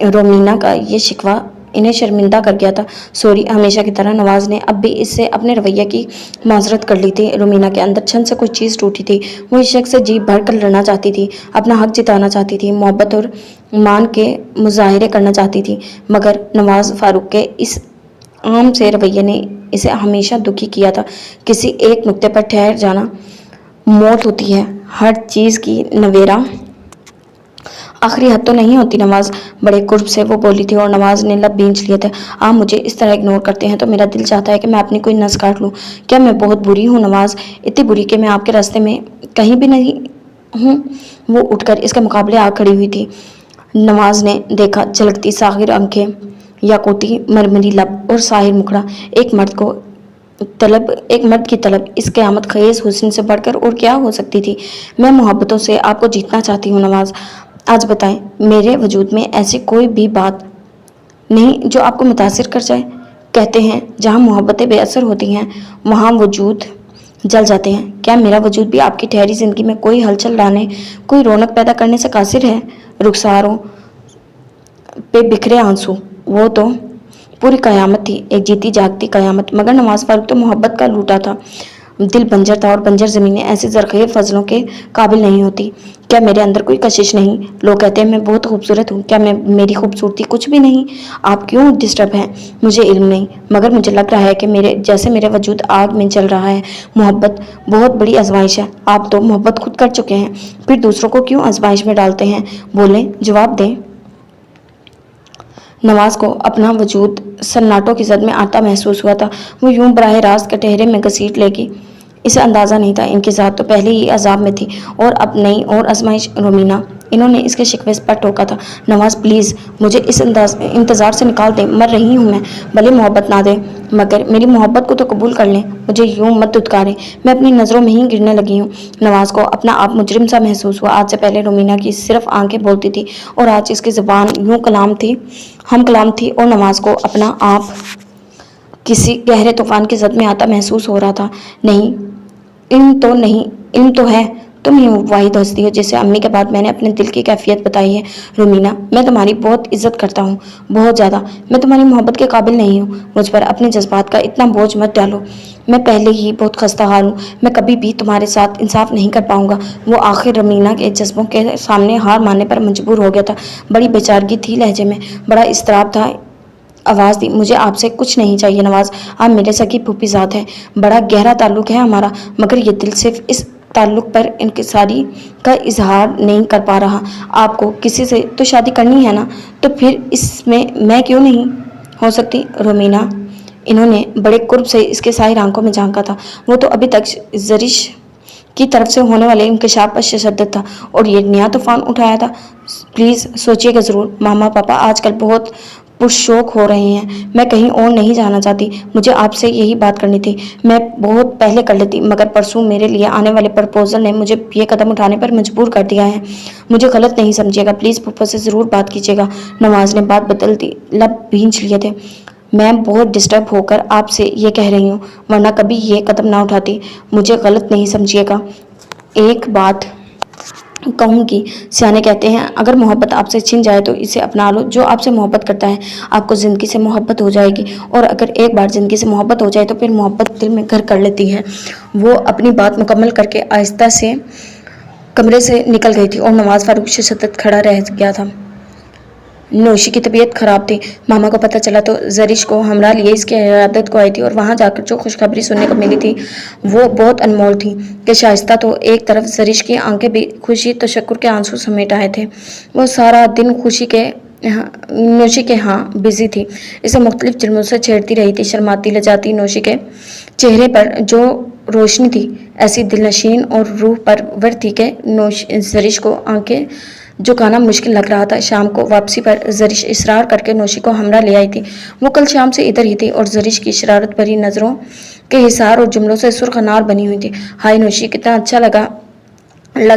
रोमीना का ये शिकवा इन्हें शर्मिंदा कर गया था। सॉरी। हमेशा की तरह नवाज़ ने अब भी इससे अपने रवैये की माजरत कर ली थी। रुमीना के अंदर छन से कोई चीज़ टूटी थी। वो इस शख्स से जी भर कर लड़ना चाहती थी, अपना हक जिताना चाहती थी, मोहब्बत और मान के मुजाहरे करना चाहती थी, मगर नवाज़ फ़ारूक के इस आम से रवैये ने इसे हमेशा दुखी किया था। किसी एक नुक्ते पर ठहर जाना मौत होती है। हर चीज़ की नवेरा आखिरी हद तो नहीं होती। नवाज़ बड़े कुर्ब से वो बोली थी और नवाज़ ने लब भींच लिए थे। आप मुझे इस तरह इग्नोर करते हैं तो मेरा दिल चाहता है कि मैं अपनी कोई नस काट लूँ। क्या मैं बहुत बुरी हूँ नवाज़? इतनी बुरी कि मैं आपके रास्ते में कहीं भी नहीं हूँ। वो उठकर इसके मुकाबले आ खड़ी हुई थी। नवाज़ ने देखा झलकती सागिर आंखें, याकूती मरमरी लब और साहिर मुखड़ा। एक मर्द की तलब इस क़यामत ख़ेज़ हुस्न से बढ़कर और क्या हो सकती थी? मैं मोहब्बतों से आपको जीतना चाहती हूँ नवाज़। आज बताएं, मेरे वजूद में ऐसी कोई भी बात नहीं जो आपको मुतासिर कर जाए। कहते हैं जहाँ मोहब्बतें बेअसर होती हैं वहाँ वजूद जल जाते हैं। क्या मेरा वजूद भी आपकी ठहरी ज़िंदगी में कोई हलचल लाने, कोई रौनक पैदा करने से कासिर है? रुखसारों पे बिखरे आंसू, वो तो पूरी कयामत थी, एक जीती जागती कयामत। मगर नवाज फारूक तो मोहब्बत का लूटा था, दिल बंजर था और बंजर ज़मीनें ऐसी ज़रख़ीज़ फसलों के काबिल नहीं होती। क्या मेरे अंदर कोई कशिश नहीं? लोग कहते हैं मैं बहुत खूबसूरत हूँ, क्या मेरी खूबसूरती कुछ भी नहीं? आप क्यों डिस्टर्ब हैं? मुझे इल्म नहीं, मगर मुझे लग रहा है कि मेरे वजूद आग में चल रहा है। मोहब्बत बहुत बड़ी आजमाइश है। आप तो मोहब्बत खुद कर चुके हैं, फिर दूसरों को क्यों आजमाइश में डालते हैं? बोलें, जवाब दें। नवाज को अपना वजूद सन्नाटों की जद में आता महसूस हुआ था। वो यूं बराह रास्त कटहरे में घसीट लेगी, इसे अंदाज़ा नहीं था। इनकी ज़ात तो पहले ही अजाब में थी और अब नई और आजमाइश। रोमीना, इन्होंने इसके शिकवे पर टोका था। नवाज प्लीज़ मुझे इस इंतज़ार से निकाल दें, मर रही हूँ मैं। भले मोहब्बत ना दें, मगर मेरी मोहब्बत को तो कबूल कर लें। मुझे यूं मत दुत्कारें, मैं अपनी नज़रों में ही गिरने लगी हूँ। नवाज को अपना आप मुजरिम सा महसूस हुआ। आज से पहले रोमीना की सिर्फ आंखें बोलती थी और आज इसकी ज़ुबान यूं कलाम थी, हम कलाम थी। और नवाज को अपना आप किसी गहरे तूफान की जद में आता महसूस हो रहा था। नहीं, इल्म तो है। तुम ही वाहिद हस्ती हो जिसे अम्मी के बाद मैंने अपने दिल की कैफियत बताई है। रोमीना, मैं तुम्हारी बहुत इज्जत करता हूँ, बहुत ज़्यादा। मैं तुम्हारी मोहब्बत के काबिल नहीं हूँ। मुझ पर अपने जज्बात का इतना बोझ मत डालो। मैं पहले ही बहुत खस्ता हाल हूँ। मैं कभी भी तुम्हारे साथ इंसाफ नहीं कर पाऊंगा। वो आखिर रोमीना के जज्बों के सामने हार मानने पर मजबूर हो गया था। बड़ी बेचारगी थी लहजे में, बड़ा इस्तराब था। आवाज़ दी, मुझे आपसे कुछ नहीं चाहिए नवाज, आप मेरे सगी फूफीज़ाद हैं। बड़ा गहरा ताल्लुक़ है हमारा, मगर ये दिल सिर्फ इस ताल्लुक़ पर इनकिसारी का इजहार नहीं कर पा रहा। आपको किसी से तो शादी करनी है ना, तो फिर इसमें मैं क्यों नहीं हो सकती? रोमीना, इन्होंने बड़े कुर्ब से इसके साहिर आंखों में झांका था। वो तो अभी तक जरिश की तरफ से होने वाले इंकशाफ पर शद्दत था और ये नया तूफान उठाया था। प्लीज़ सोचिएगा ज़रूर। मामा पापा आजकल बहुत पुरशौक हो रहे हैं। मैं कहीं और नहीं जाना चाहती। मुझे आपसे यही बात करनी थी। मैं बहुत पहले कर लेती, मगर परसों मेरे लिए आने वाले प्रपोजल ने मुझे ये कदम उठाने पर मजबूर कर दिया है। मुझे गलत नहीं समझिएगा, प्लीज़ फूफा से ज़रूर बात कीजिएगा। नवाज ने बात बदल दी, लब भींच लिए थे। मैं बहुत डिस्टर्ब होकर आपसे ये कह रही हूँ, वरना कभी ये कदम ना उठाती। मुझे गलत नहीं समझिएगा। एक बात कहूँगी, सियाने कहते हैं अगर मोहब्बत आपसे छिन जाए तो इसे अपना लो। जो आपसे मोहब्बत करता है आपको ज़िंदगी से मोहब्बत हो जाएगी, और अगर एक बार ज़िंदगी से मोहब्बत हो जाए तो फिर मोहब्बत दिल में घर कर लेती है। वो अपनी बात मुकम्मल करके आहिस्ता से कमरे से निकल गई थी और नवाज फारूक से सतत खड़ा रह गया था। नौशी की तबीयत खराब थी। मामा को पता चला तो जरिश को हमरा लिए इसकी इयादत को आई थी, और वहाँ जाकर जो खुशखबरी सुनने को मिली थी वो बहुत अनमोल थी कि शाइस्ता तो एक तरफ जरिश की आंखें भी खुशी तशक्कुर के आंसू समेट आए थे। वो सारा दिन नौशी के बिजी थी। इसे मुख्तलिफ जुल्मों से छेड़ती रही थी। शर्माती लजाती नौशी के चेहरे पर जो रोशनी थी ऐसी दिलनशीन और रूह परवर थी कि जरिश को आंखें झुकाना मुश्किल लग रहा था। शाम को वापसी पर जरिश इसरार करके नौशी को हमरा ले आई थी। वो कल शाम से इधर ही थी और जरिश की शरारत भरी नज़रों के हिसार और जुमलों से सुर्ख अनार बनी हुई थी। हाय नौशी, कितना अच्छा लग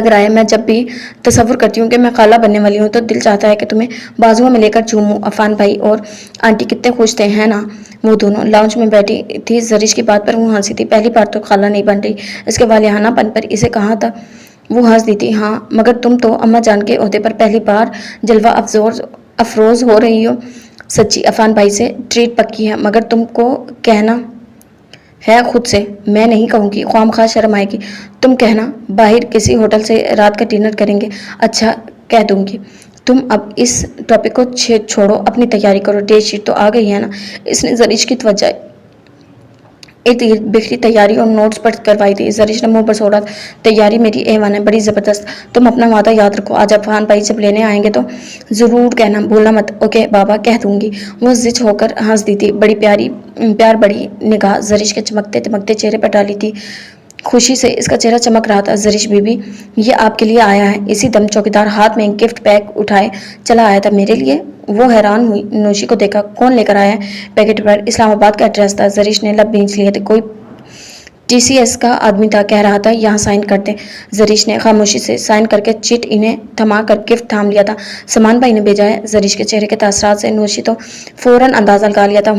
रहा है। मैं जब भी तसव्वुर करती हूँ कि मैं खाला बनने वाली हूँ तो दिल चाहता है कि तुम्हें बाजुओं में लेकर झूमूं। अफान भाई और आंटी कितने खुश थे, है ना? वो दोनों लाउंज में बैठी थी। जरिश की बात पर वो हंसी थी। पहली बार तो खाला नहीं बन रही, इसके वालिहानापन पर इसे कहा था। वो हंस दी थी। हाँ, मगर तुम तो अम्मा जान के ओहदे पर पहली बार जलवा अफरोज हो रही हो। सच्ची, अफान भाई से ट्रीट पक्की है, मगर तुमको कहना है खुद से। मैं नहीं कहूँगी, ख्वामखा शर्म आएगी। तुम कहना बाहर किसी होटल से रात का डिनर करेंगे। अच्छा, कह दूँगी। तुम अब इस टॉपिक को छोड़ो, अपनी तैयारी करो। डेट शीट तो आ गई है ना? इसने जरिश की तवज्जो इर्द बिखरी तैयारी और नोट्स पर करवाई थी। जरिश ने मुंह पर सोड़ा, तैयारी मेरी A1 है, बड़ी ज़बरदस्त। तुम अपना वादा याद रखो। आज अफान भाई जब लेने आएंगे तो ज़रूर कहना, भूलना मत। ओके बाबा, कह दूंगी। वो जिच होकर हंस दी थी। बड़ी निगाह जरिश के चमकते चमकते चेहरे पर डाली थी। खुशी से इसका चेहरा चमक रहा था। जरिश बीबी, ये आपके लिए आया है। इसी दम चौकीदार हाथ में गिफ्ट पैक उठाए चला आया था। मेरे लिए? वो हैरान हुई नौशी को देखा। कौन लेकर आया है? पैकेट पर इस्लामाबाद का एड्रेस था। जरिश ने लब भींच लिए थे। कोई TCS का आदमी था, कह रहा था यहाँ साइन कर दे। जरिश ने खामोशी से साइन करके चिट इन्हें थमा कर गिफ्ट थाम लिया था। समान भाई ने भेजा है। जरिश के चेहरे के तासरात से नौशी तो फौरन अंदाजा लगा लिया था।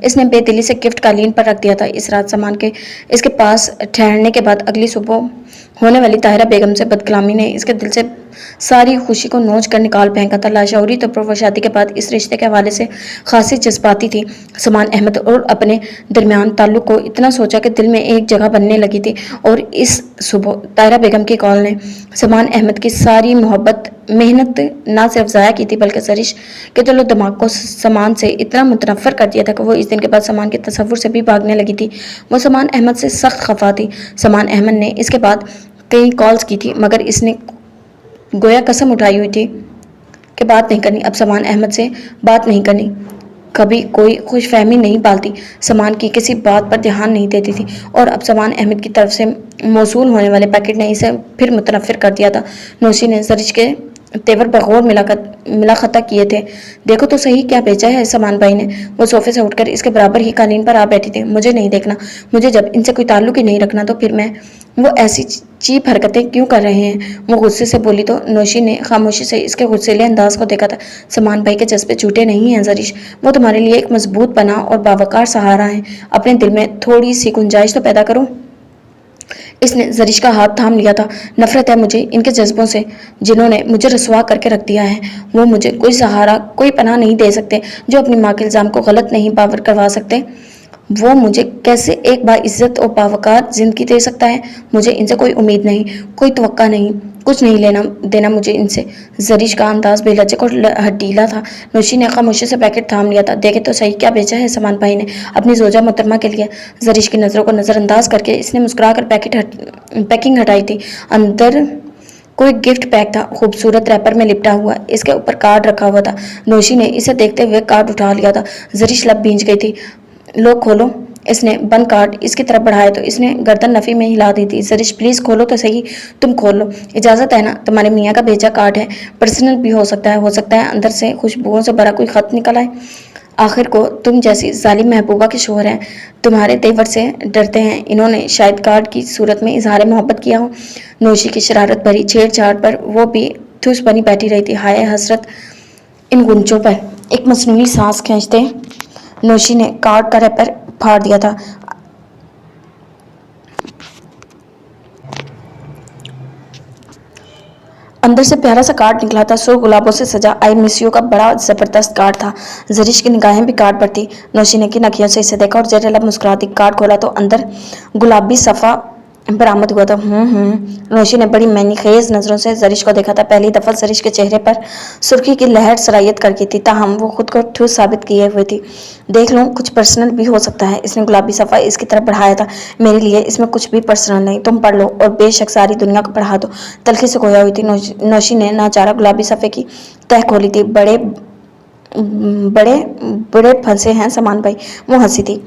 इसने बेदिली से गिफ्ट कालीन पर रख दिया था। इस रात सामान के इसके पास ठहरने के बाद अगली सुबह होने वाली ताहिरा बेगम से बदकलामी ने इसके दिल से ساری خوشی کو نوچ کر نکال پھینکا تھا۔ لاشعوری طور پر وہ شادی کے بعد اس رشتے کے حوالے سے خاصی جذباتی تھی۔ سمان احمد اور اپنے درمیان تعلق کو اتنا سوچا کہ دل میں ایک جگہ بننے لگی تھی، اور اس صبح طاہرہ بیگم کی کال نے سمان احمد کی ساری محنت نہ صرف ضائع کی تھی بلکہ زرش کے دل و دماغ کو سمان سے اتنا متنفر کر دیا تھا کہ وہ اس دن کے بعد سمان کے تصور سے بھی بھاگنے لگی تھی۔ وہ سمان احمد سے سخت خفا تھی۔ سمان احمد نے اس کے بعد کئی کالز کی تھی، مگر اس نے گویا قسم اٹھائی ہوئی تھی کہ بات نہیں کرنی، اب سمان احمد سے بات نہیں کرنی، کبھی کوئی خوش فہمی نہیں پالتی، سمان کی کسی بات پر دھیان نہیں دیتی تھی۔ اور اب سمان احمد کی طرف سے موصول ہونے والے پیکٹ نے اسے پھر متنفر کر دیا تھا۔ نوشی نے زرش کے تیور بغور ملا خطا کیے تھے۔ دیکھو تو صحیح کیا بھیجا ہے سمان بھائی نے۔ وہ صوفے سے اٹھ کر اس کے برابر ہی قالین پر آ بیٹھی تھی۔ مجھے نہیں دیکھنا، مجھے جب ان سے کوئی تعلق ہی نہیں رکھنا تو پھر میں وہ ایسی چیپ حرکتیں کیوں کر رہے ہیں؟ وہ غصے سے بولی تو نوشی نے خاموشی سے اس کے غصیلے انداز کو دیکھا تھا۔ سمان بھائی کے جذبے جھوٹے نہیں ہیں زرش، وہ تمہارے لیے ایک مضبوط پناہ اور باوقار سہارا ہیں۔ اپنے دل میں تھوڑی سی گنجائش تو پیدا کرو۔ اس نے زرش کا ہاتھ تھام لیا تھا۔ نفرت ہے مجھے ان کے جذبوں سے جنہوں نے مجھے رسوا کر کے رکھ دیا ہے۔ وہ مجھے کوئی سہارا، کوئی پناہ نہیں دے سکتے، جو اپنی ماں کے الزام کو غلط نہیں باور کروا سکتے۔ وہ مجھے کیسے ایک باعزت اور باوقار زندگی دے سکتا ہے؟ مجھے ان سے کوئی امید نہیں، کوئی توقع نہیں، کچھ نہیں لینا دینا مجھے ان سے۔ زرش کا انداز بے لچک اور ہٹیلا تھا۔ نوشی نے خاموشی سے پیکٹ تھام لیا تھا۔ دیکھے تو صحیح کیا بھیجا ہے سمان بھائی نے اپنی زوجہ محترمہ کے لیے۔ زرش کی نظروں کو نظر انداز کر کے اس نے مسکرا کر پیکنگ ہٹائی تھی۔ اندر کوئی گفٹ پیک تھا، خوبصورت ریپر میں لپٹا ہوا، اس کے اوپر کارڈ رکھا ہوا تھا۔ نوشی نے اسے دیکھتے ہوئے کارڈ اٹھا لیا تھا۔ زرش لب بھیج گئی تھی۔ لو کھولو۔ اس نے بند کارڈ اس کی طرف بڑھایا تو اس نے گردن نفی میں ہلا دی تھی۔ زرش پلیز کھولو تو صحیح، تم کھول لو، اجازت ہے نا؟ تمہارے میاں کا بھیجا کارڈ ہے، پرسنل بھی ہو سکتا ہے اندر سے خوشبوؤں سے بھرا کوئی خط نکل آئے۔ آخر کو تم جیسی ظالم محبوبہ کے شوہر ہیں، تمہارے تیور سے ڈرتے ہیں، انہوں نے شاید کارڈ کی صورت میں اظہار محبت کیا ہو۔ نوشی کی شرارت بھری چھیڑ چھاڑ پر وہ بھی ٹھوس بنی بیٹھی رہی تھی۔ ہائے حسرت ان گنچوں پر۔ ایک مصنوعی سانس کھینچتے نوشی نے کارڈ کا ریپر پھاڑ دیا تھا۔ اندر سے پیارا سا کارڈ نکلا تھا، سرخ گلابوں سے سجا آئی مس یو کا بڑا زبردست کارڈ تھا۔ زرش کی نگاہیں بھی کارڈ پر تھی۔ نوشی نے کن اکھیوں سے اسے دیکھا اور زیر لب مسکرا دی۔ کارڈ کھولا تو اندر گلابی صفحہ برآمد ہوا تھا۔ نوشی نے بڑی معنی خیز نظروں سے زرش کو دیکھا تھا۔ پہلی دفعہ زرش کے چہرے پر سرخی کی لہر سرایت کر گئی تھی، تاہم وہ خود کو ٹھوس ثابت کیے ہوئے تھی۔ دیکھ لوں، کچھ پرسنل بھی ہو سکتا ہے۔ اس نے گلابی صفحہ اس کی طرف بڑھایا تھا۔ میرے لیے اس میں کچھ بھی پرسنل نہیں، تم پڑھ لو اور بے شک ساری دنیا کو پڑھا دو۔ تلخی سے کھویا ہوئی تھی نوشی نے ناچارہ گلابی صفحے کی تہ کھولی تھی۔ بڑے پھنسے ہیں سمان بھائی، وہ ہنسی تھی۔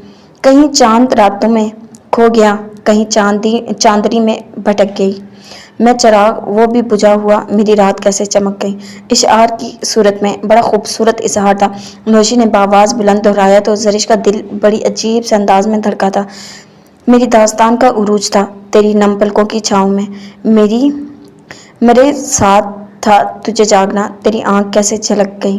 کہیں چاند راتوں میں کھو گیا، کہیں چاندنی میں بھٹک گئی میں چراغ، وہ بھی بجھا ہوا میری رات کیسے چمک گئی۔ اشعار کی صورت میں بڑا خوبصورت اظہار تھا۔ نوشی نے بآواز بلند دہرایا تو زرش کا دل بڑی عجیب سے انداز میں دھڑکا تھا۔ میری داستان کا عروج تھا تیری نم پلکوں کی چھاؤں میں، میرے ساتھ تھا تجھے جاگنا، تیری آنکھ کیسے جھلک گئی۔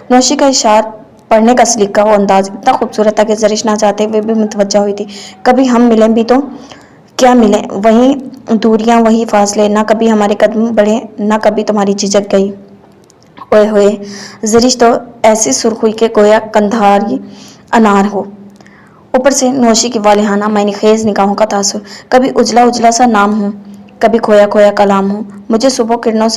نوشی کا اشعار پڑھنے کا سلیقہ و انداز اتنا خوبصورت تھا کہ زرش نہ چاہتے ہوئے بھی متوجہ ہوئی تھی۔ کبھی ہم ملیں بھی تو کیا ملیں، وہی دوریاں وہی فاصلے، نہ کبھی ہمارے قدم بڑھے نہ کبھی تمہاری جھجک گئی۔ اوئے ہوئے، زرش تو ایسی سرخ ہوئی کہ گویا کندھاری انار ہو۔ اوپر سے نوشی کی والہانہ معنی خیز نگاہوں کا تاثر، کبھی اجلا اجلا سا نام ہوں، کبھی کھویا کھویا کلام ہوں۔ مجھے صبح کرنوں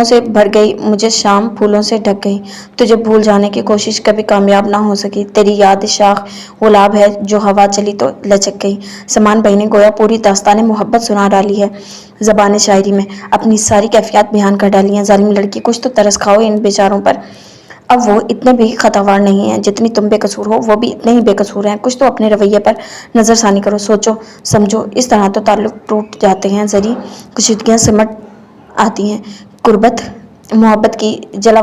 سے بھر گئی، مجھے شام پھولوں سے ڈھک گئی۔ تجھے بھول جانے کی کوشش کبھی کامیاب نہ ہو سکی، تیری یاد شاخ گلاب ہے جو ہوا چلی تو لچک گئی۔ سمان بھائی نے گویا پوری داستان محبت سنا ڈالی ہے زبان شاعری میں، اپنی ساری کیفیات بیان کر ڈالی ہیں۔ ظالم لڑکی، کچھ تو ترس کھاؤ ان بیچاروں پر۔ اب وہ اتنے بھی خطاوار نہیں ہیں جتنی تم بے قصور ہو، وہ بھی اتنے ہی بے قصور ہیں۔ کچھ تو اپنے رویے پر نظر ثانی کرو، سوچو سمجھو، اس طرح تو تعلق ٹوٹ جاتے ہیں، ذری کشیدگیاں سمٹ آتی ہیں۔ قربت محبت کی جلا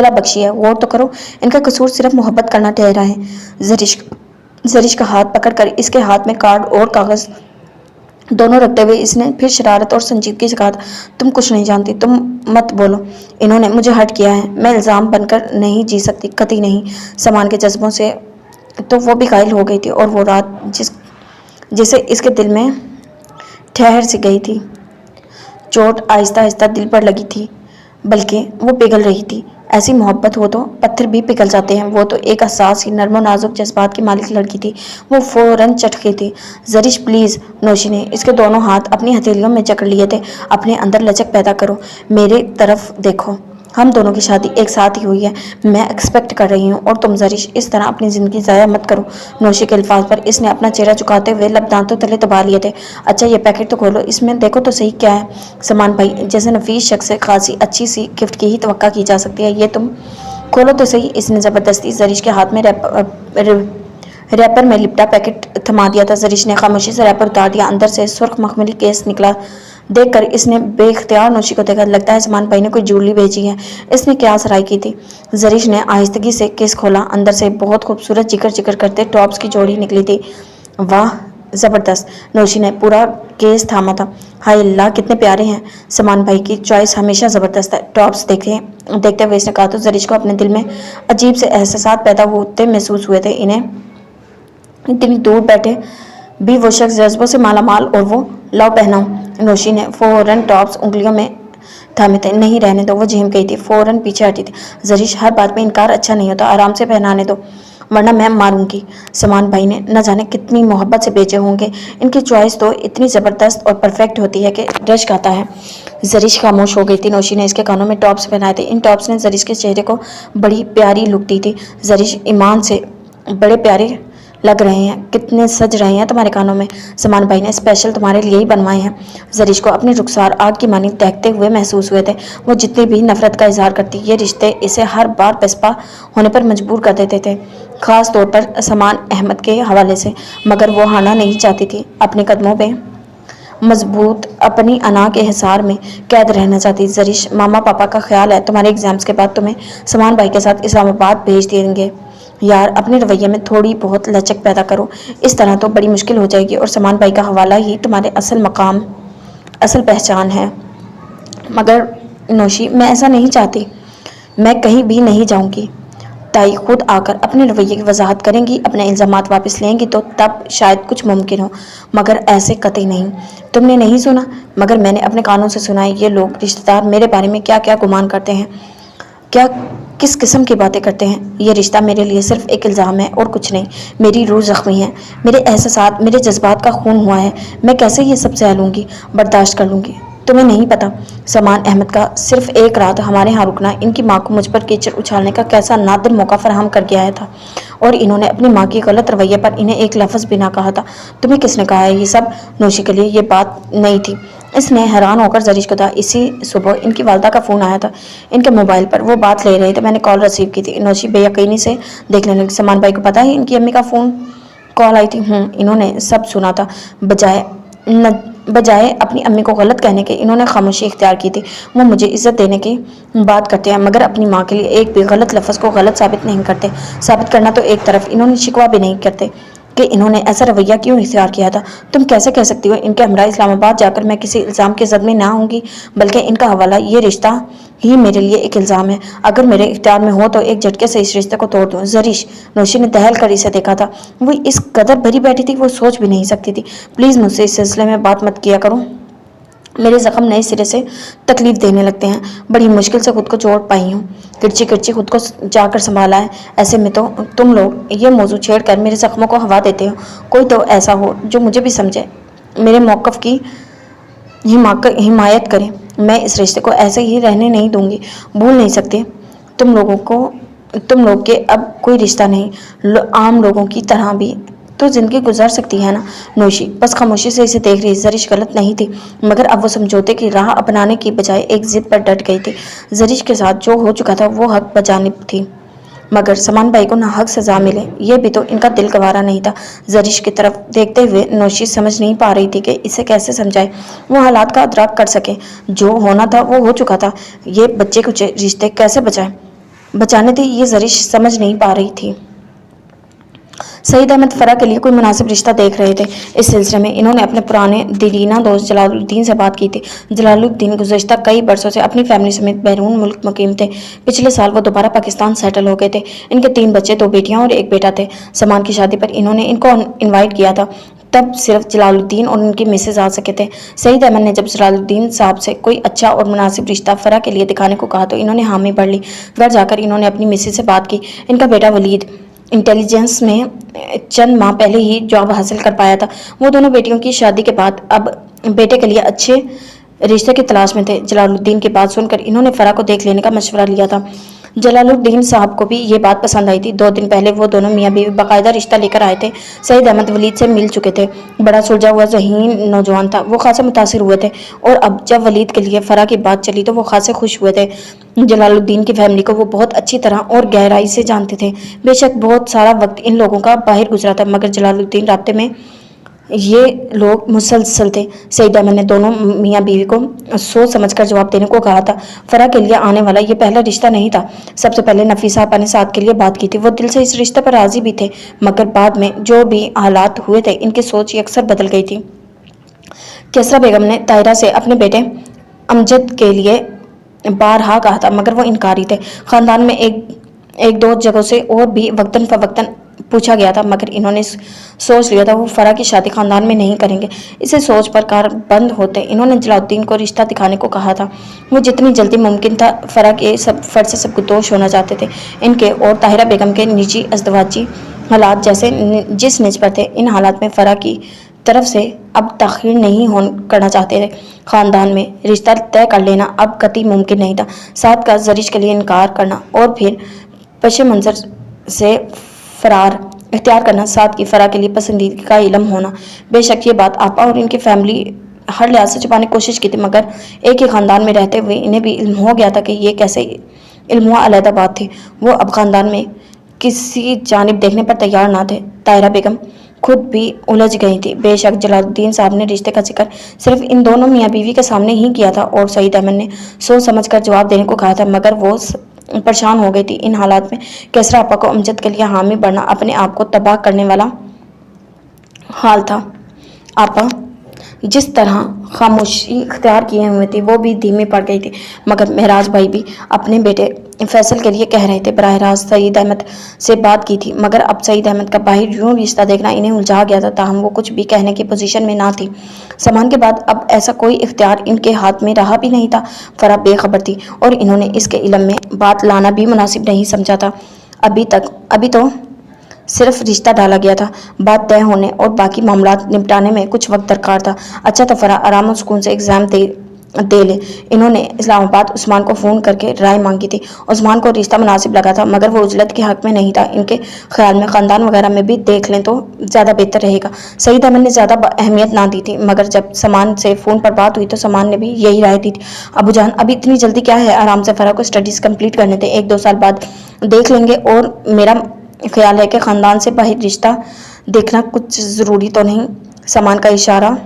بخشی ہے، غور تو کرو، ان کا قصور صرف محبت کرنا ٹھہرا ہے۔ زرش کا ہاتھ پکڑ کر اس کے ہاتھ میں کارڈ اور کاغذ دونوں رکھتے ہوئے اس نے پھر شرارت اور سنجیدگی سے کہا تھا، تم کچھ نہیں جانتی، تم مت بولو، انہوں نے مجھے ہرٹ کیا ہے، میں الزام بن کر نہیں جی سکتی، قطعی نہیں۔ سمان کے جذبوں سے تو وہ بھی قائل ہو گئی تھی، اور وہ رات جسے اس کے دل میں ٹھہر سی گئی تھی۔ चोट आहिस्ता आहिस्ता दिल पर लगी थी, बल्कि वो पिघल रही थी। ऐसी मोहब्बत हो तो पत्थर भी पिघल जाते हैं। वो तो एक हसास ही नर्म नाजुक जज्बात की मालिक लड़की थी। वो फौरन चटकी थी। जरिश प्लीज, नौशी ने इसके दोनों हाथ अपनी हथेलियों में जकड़ लिए थे। अपने अंदर लचक पैदा करो, मेरे तरफ देखो, हम दोनों की शादी एक साथ ही हुई है। मैं एक्सपेक्ट कर रही हूँ और तुम जरिश इस तरह अपनी जिंदगी ज़ाया मत करो। नौशी के अल्फाज पर इसने अपना चेहरा झुकाते हुए लब दांतों तले दबा लिए थे। अच्छा ये पैकेट तो खोलो, इसमें देखो तो सही क्या है। समान भाई जैसे नफीस शख्स से खासी अच्छी सी गिफ्ट की ही तवक्का की जा सकती है, ये तुम खोलो तो सही। इसने ज़बरदस्ती जरिश के हाथ में रैपर में लिपटा पैकेट थमा दिया था। जरिश ने खामोशी से रैपर उतार दिया। अंदर से सुर्ख मखमली केस निकला। देखकर इसने बेख्तियार नौशी को देखा। लगता है समान भाई ने कोई ज्वेलरी भेजी है। इसने क्या सराई की थी। जरिश ने आहिस्तगी से केस खोला। अंदर से बहुत खूबसूरत जिक्र जिक्र करते टॉप्स की जोड़ी निकली थी। वाह ज़बरदस्त। नौशी ने पूरा केस थामा था। हाय अल्लाह कितने प्यारे हैं। समान भाई की चॉइस हमेशा ज़बरदस्त है। टॉप्स देखते हुए इसने कहा तो जरिश को अपने दिल में अजीब से एहसास पैदा होते महसूस हुए थे। इन्हें इतनी दूर बैठे भी वो शख्स जज्बों से माला माल और वो लाओ पहनाऊं। नौशी ने फौरन टॉप्स उंगलियों में थामे थे। नहीं रहने दो, वो झेम गई थी, फौरन पीछे हटी थी। जरिश हर बात में इनकार अच्छा नहीं होता, आराम से पहनाने दो वरना मैं मारूंगी। समान भाई ने न जाने कितनी मोहब्बत से बेचे होंगे। इनकी चॉइस तो इतनी ज़बरदस्त और परफेक्ट होती है कि रश खाता है। जरिश खामोश हो गई थी। नौशी ने इसके कानों में टॉप्स पहनाए थे। इन टॉप्स ने जरिश के चेहरे को बड़ी प्यारी लुक दी थी। जरिश ईमान से बड़े प्यारे लग रहे हैं, कितने सज रहे हैं तुम्हारे कानों में। समान भाई ने स्पेशल तुम्हारे लिए ही बनवाए हैं। जरिश को अपने रुखसार आग की मानी दहकते हुए महसूस हुए थे। वो जितनी भी नफरत का इजहार करती, ये रिश्ते इसे हर बार पसपा होने पर मजबूर कर देते थे, खास तौर पर समान अहमद के हवाले से। मगर वो हारना नहीं चाहती थी। अपने कदमों पे मजबूत अपनी अना के हिसार में कैद रहना चाहती। जरिश मामा पापा का ख्याल है तुम्हारे एग्जाम्स के बाद तुम्हें समान भाई के साथ इस्लामाबाद भेज देंगे। यार अपने रवैये में थोड़ी बहुत लचक पैदा करो, इस तरह तो बड़ी मुश्किल हो जाएगी और समान भाई का हवाला ही तुम्हारे असल मकाम असल पहचान है। मगर नौशी मैं ऐसा नहीं चाहती, मैं कहीं भी नहीं जाऊंगी। ताई खुद आकर अपने रवैये की वजाहत करेंगी, अपने इल्ज़ामात वापस लेंगी तो तब शायद कुछ मुमकिन हो, मगर ऐसे कतई नहीं। तुमने नहीं सुना? मगर मैंने अपने कानों से सुना है। ये लोग रिश्तेदार मेरे बारे में क्या क्या गुमान करते हैं, क्या किस किस्म की बातें करते हैं। ये रिश्ता मेरे लिए सिर्फ एक इल्ज़ाम है और कुछ नहीं। मेरी रूह ज़ख्मी है, मेरे एहसास मेरे जज्बात का खून हुआ है। मैं कैसे ये सब सह लूँगी, बर्दाश्त कर लूँगी। तुम्हें नहीं पता समान अहमद का सिर्फ एक रात हमारे यहाँ रुकना इनकी माँ को मुझ पर कीचड़ उछालने का कैसा नादिर मौका फराहम कर गया था, और इन्होंने अपनी माँ की गलत रवैये पर इन्हें एक लफ्ज़ भी ना कहा था। तुम्हें किसने कहा है ये सब? नौशी के लिए ये बात नहीं थी। इसने हैरान होकर जरिश को कहा। इसी सुबह इनकी वालदा का फ़ोन आया था इनके मोबाइल पर। वो बात ले रहे थे, मैंने कॉल रिसीव की थी। नौशी बेयकीनी से देखने लगी। समान भाई को पता है इनकी अम्मी का फ़ोन कॉल आई थी? इन्होंने सब सुना था। बजाय अपनी अम्मी को गलत कहने के इन्होंने खामोशी इख्तियार की थी। वो मुझे इज्जत देने की बात करते हैं, मगर अपनी माँ के लिए एक भी गलत लफ्ज़ को गलत साबित नहीं करते। साबित करना तो एक तरफ, इन्होंने शिकवा भी नहीं करते कि इन्होंने ऐसा रवैया क्यों इख्तियार किया था। तुम कैसे कह सकती हो इनके हमरा इस्लामाबाद जाकर मैं किसी इल्ज़ाम के ज़द में ना होंगी, बल्कि इनका हवाला ये रिश्ता ही मेरे लिए एक इल्ज़ाम है। अगर मेरे इख्तियार में हो तो एक झटके से इस रिश्ते को तोड़ दूँ। जरिश, नौशी ने दहल कर इसे देखा था। वो इस कदर भरी बैठी थी, वो सोच भी नहीं सकती थी। प्लीज़ मुझसे इस सिलसिले में बात मत किया करो, मेरे ज़ख्म नए सिरे से तकलीफ़ देने लगते हैं। बड़ी मुश्किल से खुद को जोड़ पाई हूँ, किरची किरची खुद को जाकर संभाला है। ऐसे में तो तुम लोग ये मौजू छेड़ कर मेरे ज़ख्मों को हवा देते हो। कोई तो ऐसा हो जो मुझे भी समझे, मेरे मौक़िफ़ की हिमायत करे। मैं इस रिश्ते को ऐसे ही रहने नहीं दूँगी। भूल नहीं सकते तुम लोग के अब कोई रिश्ता नहीं, आम लोगों की तरह भी तो ज़िंदगी गुजार सकती है ना। नौशी बस खामोशी से इसे देख रही। जरिश गलत नहीं थी, मगर अब वो समझौते की राह अपनाने की बजाय एक जिद पर डट गई थी। जरिश के साथ जो हो चुका था वो हक बजानिब थी, मगर समान भाई को ना हक सजा मिले ये भी तो इनका दिल गवारा नहीं था। जरिश की तरफ देखते हुए नौशी समझ नहीं पा रही थी कि इसे कैसे समझाए वो हालात का अदराक कर सके। जो होना था वो हो चुका था, ये बच्चे कुछ रिश्ते कैसे बचाने थे ये जरिश समझ नहीं पा रही थी। सईद अहमद फरा के लिए कोई मुनासिब रिश्ता देख रहे थे। इस सिलसिले में इन्होंने अपने पुराने दिलीना दोस्त जलालुद्दीन से बात की थी। जलालुद्दीन गुज़श्ता कई बरसों से अपनी फैमिली समेत बैरून मुल्क मुकीम थे। पिछले साल वो दोबारा पाकिस्तान सेटल हो गए थे। इनके 3 बच्चे, 2 बेटियां और 1 बेटा थे। समान की शादी पर इन्होंने इनको इन्वाइट किया था। तब सिर्फ जलालुद्दीन और उनकी मिसेज आ सके थे। सईद अहमद ने जब जलालुद्दीन साहब से कोई अच्छा और मुनासिब रिश्ता फरा के लिए दिखाने को कहा तो इन्होंने हामी भर ली। घर जाकर इन्होंने अपनी मिसेज से बात की। इनका बेटा वलीद इंटेलिजेंस में चंद माह पहले ही जॉब हासिल कर पाया था। वो दोनों बेटियों की शादी के बाद अब बेटे के लिए अच्छे रिश्ते की तलाश में थे। जलालुद्दीन की बात सुनकर इन्होंने फरा को देख लेने का मशवरा लिया था। जलालुद्दीन साहब को भी ये बात पसंद आई थी। 2 दिन पहले वो दोनों मियाँ बीवी बाकायदा रिश्ता लेकर आए थे। सईद अहमद वलीद से मिल चुके थे। बड़ा सुलझा हुआ ज़हीन नौजवान था। वो खासे मुतासिर हुए थे और अब जब वलीद के लिए फरा की बात चली तो वो खासे खुश हुए थे। जलालुद्दीन की फैमिली को वो बहुत अच्छी तरह और गहराई से जानते थे। बेशक बहुत सारा वक्त इन लोगों का बाहर गुजरा था, मगर जलालुद्दीन राब्ते में ये लोग मुसलसल थे। सईद अहमद ने दोनों मियाँ बीवी को सोच समझकर जवाब देने को कहा था। फरा के लिए आने वाला ये पहला रिश्ता नहीं था। सबसे पहले नफीसा आपा ने साद के लिए बात की थी। वो दिल से इस रिश्ते पर राजी भी थे, मगर बाद में जो भी हालात हुए थे इनकी सोच अक्सर बदल गई थी। केसरा बेगम ने ताहिरा से अपने बेटे अमजद के लिए बारहा कहा था, मगर वो इनकारी थे। खानदान में एक दो जगहों से और भी वक्तन फवक्तन पूछा गया था, मगर इन्होंने सोच लिया था वो फरा की शादी खानदान में नहीं करेंगे। इसे सोच पर कार बंद होते इन्होंने जलालुद्दीन को रिश्ता दिखाने को कहा था। वो जितनी जल्दी मुमकिन था फरा के सब फर्ज से सबको दोष होना चाहते थे। इनके और ताहिरा बेगम के निजी अज़दवाजी हालात जैसे जिस निज पर थे, इन हालात में फरा की तरफ से अब ताख़ीर नहीं करना चाहते थे। खानदान में रिश्ता तय कर लेना अब कतई मुमकिन नहीं था। साद का जरिश के लिए इनकार करना और फिर पेश मंजर से फरार इख्तियार करना साद की फरा के लिए पसंदीदगी का इल्म होना। बेशक ये बात आपा और इनकी फैमिली हर लिहाज से छुपाने की कोशिश की थी, मगर एक ही ख़ानदान में रहते हुए इन्हें भी इल्म हो गया था कि ये कैसे इल्म अलहदा बात थी। वो अब ख़ानदान में किसी जानिब देखने पर तैयार ना थे। ताहिरा बेगम खुद भी उलझ गई थी। बेशक जलालुद्दीन साहब ने रिश्ते का जिक्र सिर्फ इन दोनों मियाँ बीवी के सामने ही किया था और सईद अहमद ने सोच समझ कर जवाब देने को कहा था, मगर वो परेशान हो गई थी। इन हालात में केसरा आपा को अमजद के लिए हामी बढ़ना अपने आप को तबाह करने वाला हाल था। आपा जिस तरह खामोशी इख्तियार किए हुए थी वो भी धीमी पड़ गई थी, मगर महराज भाई भी अपने बेटे फैसल के लिए कह रहे थे। बराह रास्त सईद अहमद से बात की थी, मगर अब सईद अहमद का बाहर यूं रिश्ता देखना इन्हें उलझा गया था। ताहम वो कुछ भी कहने की पोजीशन में ना थी। सामान के बाद अब ऐसा कोई इख्तियार इनके हाथ में रहा भी नहीं था। फरा बेखबर थी और इन्होंने इसके इल्म में बात लाना भी मुनासिब नहीं समझा था। अभी तो सिर्फ रिश्ता डाला गया था। बात तय होने और बाकी मामलात निपटाने में कुछ वक्त दरकार था। अच्छा तो फरा आराम और सुकून से एग्ज़ाम दे ले। इन्होंने इस्लामाबाद उस्मान को फ़ोन करके राय मांगी थी। उस्मान को रिश्ता मुनासिब लगा था, मगर वो उजलत के हक़ में नहीं था। इनके ख्याल में ख़ानदान वगैरह में भी देख लें तो ज़्यादा बेहतर रहेगा। सईद अहमद ने ज़्यादा अहमियत ना दी थी, मगर जब सामान से फ़ोन पर बात हुई तो सामान ने भी यही राय दी थी। अबू जान अभी इतनी जल्दी क्या है, आराम से फरा को स्टडीज़ कम्प्लीट करने थे, 1-2 साल बाद देख लेंगे। और मेरा ख्याल है कि ख़ानदान से बाहर रिश्ता देखना कुछ ज़रूरी तो नहीं। सामान का इशारा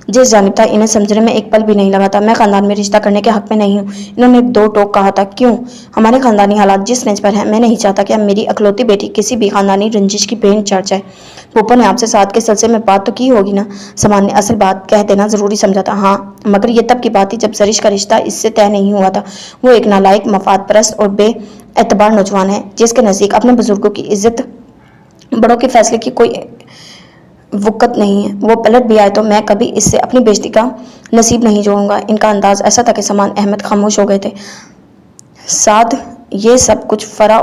जिस जानिब था इन्हें समझने में एक पल भी नहीं लगा था। मैं ख़ानदान में रिश्ता करने के हक़ में नहीं हूँ, इन्होंने 2 टोक कहा था। क्यों? हमारे ख़ानदानी हालात जिस नेज पर हैं, मैं नहीं चाहता कि अब मेरी अकलौती बेटी किसी भी ख़ानदानी रंजिश की भेंट चढ़ जाए। पोपो ने आपसे साथ के सिलसिले में बात तो की होगी ना? सामान ने असल बात कह देना ज़रूरी समझा था। हाँ, मगर ये तब की बात थी जब जरिश का रिश्ता इससे तय नहीं हुआ था। वो एक नालायक, मफाद परस्त और बेएतबार नौजवान है, जिसके नज़दीक अपने बुजुर्गों की इज्जत, बड़ों के फैसले की कोई वक़्त नहीं है। वो पलट भी आए तो मैं कभी इससे अपनी बेइज्जती का नसीब नहीं जोड़ूंगा। इनका अंदाज ऐसा था कि सामान अहमद खामोश हो गए थे। साद ये सब कुछ फरा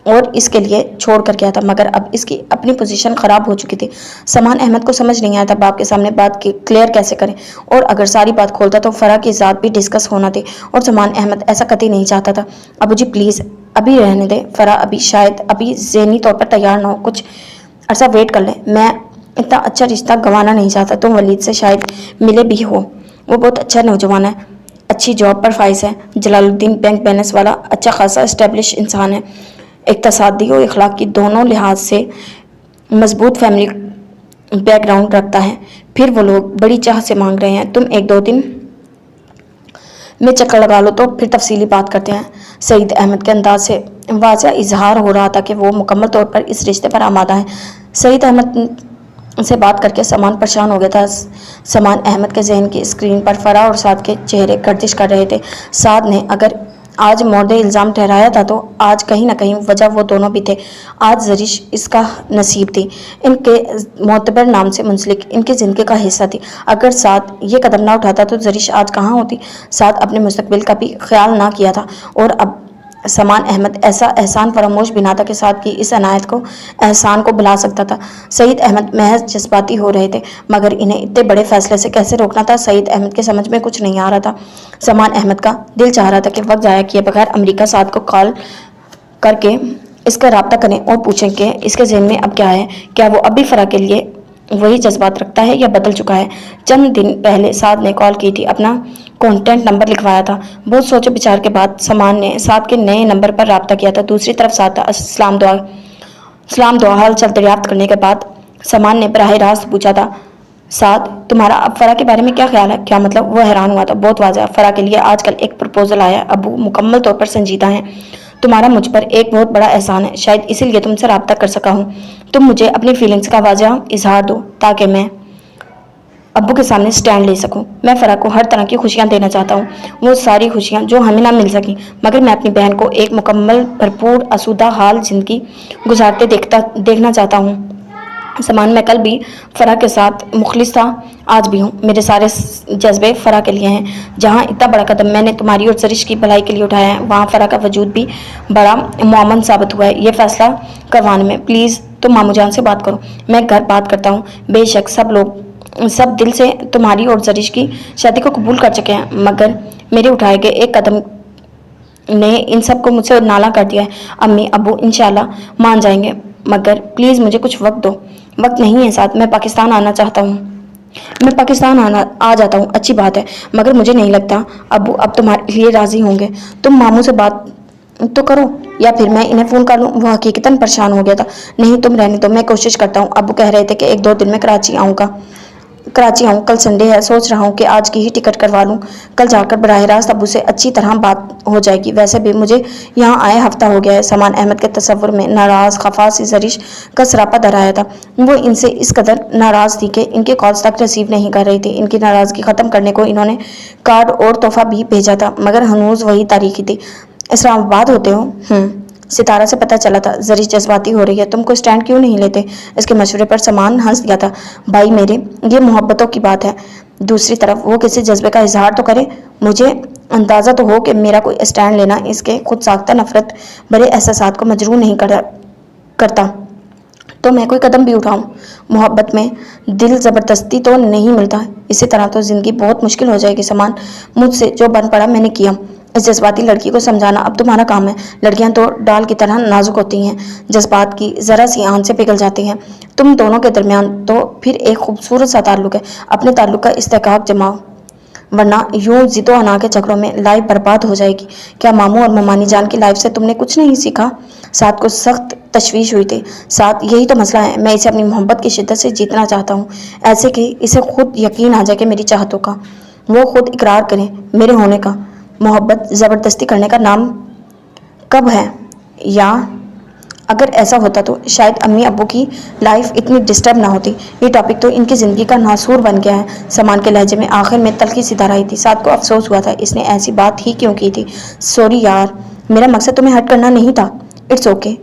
और इसके लिए छोड़ कर गया था, मगर अब इसकी अपनी पोजीशन ख़राब हो चुकी थी। सामान अहमद को समझ नहीं आया था बाप के सामने बात क्लियर कैसे करें, और अगर सारी बात खोलता तो फरा की ज़ात भी डिस्कस होना थी, और सामान अहमद ऐसा कतई नहीं चाहता था। अबू जी प्लीज़ अभी रहने दें। फरा अभी ज़हनी तौर पर तैयार ना हो, कुछ अर्सा वेट कर लें। मैं इतना अच्छा रिश्ता गंवाना नहीं चाहता। तुम वलीद से शायद मिले भी हो, वो बहुत अच्छा नौजवान है, अच्छी जॉब पर फाइज है। जलालुद्दीन बैंक बैलेंस वाला अच्छा खासा इस्टेब्लिश इंसान है, इक़्तिसादी और इखलाकी दोनों लिहाज से मजबूत फैमिली बैकग्राउंड रखता है। फिर वो लोग बड़ी चाह से मांग रहे हैं, तुम 1-2 दिन में चक्कर लगा लो तो फिर तफसीली बात करते हैं। सईद अहमद के अंदाज से वाज़ह इजहार हो रहा था कि वो मुकम्मल तौर पर इस रिश्ते पर आमादा है। सईद अहमद से बात करके सामान परेशान हो गया था। सामान अहमद के जहन की स्क्रीन पर फरा और साद के चेहरे गर्दिश कर रहे थे। साद ने अगर آج مورد الزام ٹھہرایا تھا تو آج کہیں نہ کہیں وجہ وہ دونوں بھی تھے۔ آج زرش اس کا نصیب تھی، ان کے معتبر نام سے منسلک، ان کی زندگی کا حصہ تھی۔ اگر سعد یہ قدم نہ اٹھاتا تو زرش آج کہاں ہوتی؟ سعد اپنے مستقبل کا بھی خیال نہ کیا تھا، اور اب سمان احمد ایسا احسان فراموش بھی نہ تھا کہ سعد کی اس احسان کو بھلا سکتا تھا۔ سعید احمد محض جذباتی ہو رہے تھے، مگر انہیں اتنے بڑے فیصلے سے کیسے روکنا تھا، سعید احمد کے سمجھ میں کچھ نہیں آ رہا تھا۔ سمان احمد کا دل چاہ رہا تھا کہ وقت ضائع کیے بغیر امریکہ سعد کو کال کر کے اس کا رابطہ کریں اور پوچھیں کہ اس کے ذہن میں اب کیا ہے، کیا وہ اب بھی فرح کے لیے وہی جذبات رکھتا ہے یا بدل چکا ہے۔ چند دن پہلے سعد نے کال کی تھی، اپنا کانٹیکٹ نمبر لکھوایا تھا۔ بہت سوچ بچار کے بعد سمان نے سعد کے نئے نمبر پر رابطہ کیا تھا۔ دوسری طرف سعد سلام دعا حال چل دریافت کرنے کے بعد سمان نے براہ راست پوچھا تھا، سعد تمہارا اب فرح کے بارے میں کیا خیال ہے؟ کیا مطلب؟ وہ حیران ہوا تھا۔ بہت واضح، فرح کے لیے آج کل ایک پرپوزل آیا ہے، ابو مکمل طور پر سنجیدہ ہیں، تمہارا مجھ پر ایک بہت بڑا احسان ہے، شاید اسی لیے تم سے رابطہ کر سکا ہوں۔ تم مجھے اپنی فیلنگز کا واضح اظہار دو تاکہ میں ابو کے سامنے سٹینڈ لے سکوں۔ میں فرح کو ہر طرح کی خوشیاں دینا چاہتا ہوں، وہ ساری خوشیاں جو ہمیں نہ مل سکیں، مگر میں اپنی بہن کو ایک مکمل بھرپور آسودہ حال زندگی گزارتے دیکھنا چاہتا ہوں۔ سمان میں کل بھی فرح کے ساتھ مخلص تھا، آج بھی ہوں، میرے سارے جذبے فرح کے لیے ہیں۔ جہاں اتنا بڑا قدم میں نے تمہاری اور زرش کی بھلائی کے لیے اٹھایا ہے، وہاں فرح کا وجود بھی بڑا معاون ثابت ہوا ہے یہ فیصلہ کروانے میں۔ پلیز تم ماموں جان سے بات کرو، میں گھر بات کرتا ہوں۔ بے شک سب دل سے تمہاری اور زرش کی شادی کو قبول کر چکے ہیں، مگر میرے اٹھائے گئے ایک قدم نے ان سب کو مجھ سے نالا کر دیا ہے۔ امی ابو انشاءاللہ مان جائیں گے، مگر پلیز مجھے کچھ وقت دو۔ وقت نہیں ہے ساتھ، میں پاکستان آنا چاہتا ہوں۔ میں پاکستان آ جاتا ہوں، اچھی بات ہے، مگر مجھے نہیں لگتا ابو اب تمہارے لیے راضی ہوں گے۔ تم ماموں سے بات تو کرو، یا پھر میں انہیں فون کر لوں۔ وہ حقیقتاً پریشان ہو گیا تھا۔ نہیں تم رہنے دو، میں کوشش کرتا ہوں۔ ابو کہہ رہے تھے کہ 1-2 دن میں کراچی آؤں، کل سنڈے ہے، سوچ رہا ہوں کہ آج کی ہی ٹکٹ کروا لوں، کل جا کر براہ راست ابو سے اچھی طرح بات ہو جائے گی۔ ویسے بھی مجھے یہاں آئے ہفتہ ہو گیا ہے۔ سمان احمد کے تصور میں ناراض خفا سی زرش کا سراپا در آیا تھا۔ وہ ان سے اس قدر ناراض تھی کہ ان کے کالز تک ریسیو نہیں کر رہی تھی۔ ان کی ناراضگی ختم کرنے کو انہوں نے کارڈ اور تحفہ بھی بھیجا تھا، مگر ہنوز وہی تاریخی تھی۔ اسلام آباد ہوتے ہو؟ ستارہ سے پتہ چلا تھا زرش جذباتی ہو رہی ہے، تم کوئی سٹینڈ کیوں نہیں لیتے؟ اس کے مشورے پر سمان ہنس دیا تھا۔ بھائی میرے، یہ محبتوں کی بات ہے، دوسری طرف وہ کسی جذبے کا اظہار تو کرے۔ مجھے اندازہ تو ہو کہ میرا کوئی سٹینڈ لینا اس کے خود ساختہ نفرت بھرے احساسات کو مجروح نہیں کرتا تو میں کوئی قدم بھی اٹھاؤں۔ محبت میں دل زبردستی تو نہیں ملتا، اسی طرح تو زندگی بہت مشکل ہو جائے گی۔ سمان، مجھ سے جو بن پڑا میں نے کیا، اس جذباتی لڑکی کو سمجھانا اب تمہارا کام ہے۔ لڑکیاں تو ڈال کی طرح نازک ہوتی ہیں، جذبات کی ذرا سی آن سے پگھل جاتی ہیں۔ تم دونوں کے درمیان تو پھر ایک خوبصورت سا تعلق ہے، اپنے تعلق کا استحقاق جماؤ، ورنہ یوں ضد و انا کے جھگڑوں میں لائف برباد ہو جائے گی۔ کیا ماموں اور ممانی جان کی لائف سے تم نے کچھ نہیں سیکھا؟ سعد کو سخت تشویش ہوئی تھی۔ سعد، یہی تو مسئلہ ہے، میں اسے اپنی محبت کی شدت سے جیتنا چاہتا ہوں، ایسے کہ اسے خود یقین آ جائے کہ میری چاہتوں کا، وہ خود اقرار کرے میرے ہونے کا۔ محبت زبردستی کرنے کا نام کب ہے؟ یا اگر ایسا ہوتا تو شاید امی ابو کی لائف اتنی ڈسٹرب نہ ہوتی۔ یہ ٹاپک تو ان کی زندگی کا ناسور بن گیا ہے۔ سمان کے لہجے میں آخر میں تلخی سی دھار آئی تھی۔ سعد کو افسوس ہوا تھا، اس نے ایسی بات ہی کیوں کی تھی۔ سوری یار، میرا مقصد تمہیں ہرٹ کرنا نہیں تھا۔ اٹس اوکے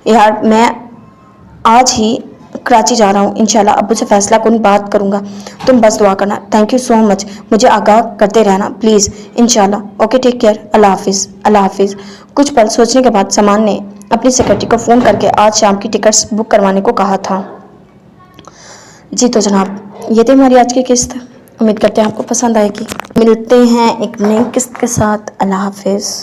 یار، میں آج ہی کراچی جا رہا ہوں، انشاءاللہ ابو سے فیصلہ کن بات کروں گا، تم بس دعا کرنا۔ تھینک یو سو مچ، مجھے آگاہ کرتے رہنا پلیز۔ انشاءاللہ، اوکے ٹیک کیئر، اللہ حافظ۔ اللہ حافظ۔ کچھ پل سوچنے کے بعد سمان نے اپنی سیکرٹری کو فون کر کے آج شام کی ٹکٹس بک کروانے کو کہا تھا۔ جی تو جناب، یہ تھی ہماری آج کی قسط، امید کرتے ہیں آپ کو پسند آئے گی۔ ملتے ہیں ایک نئی قسط کے ساتھ، اللہ حافظ۔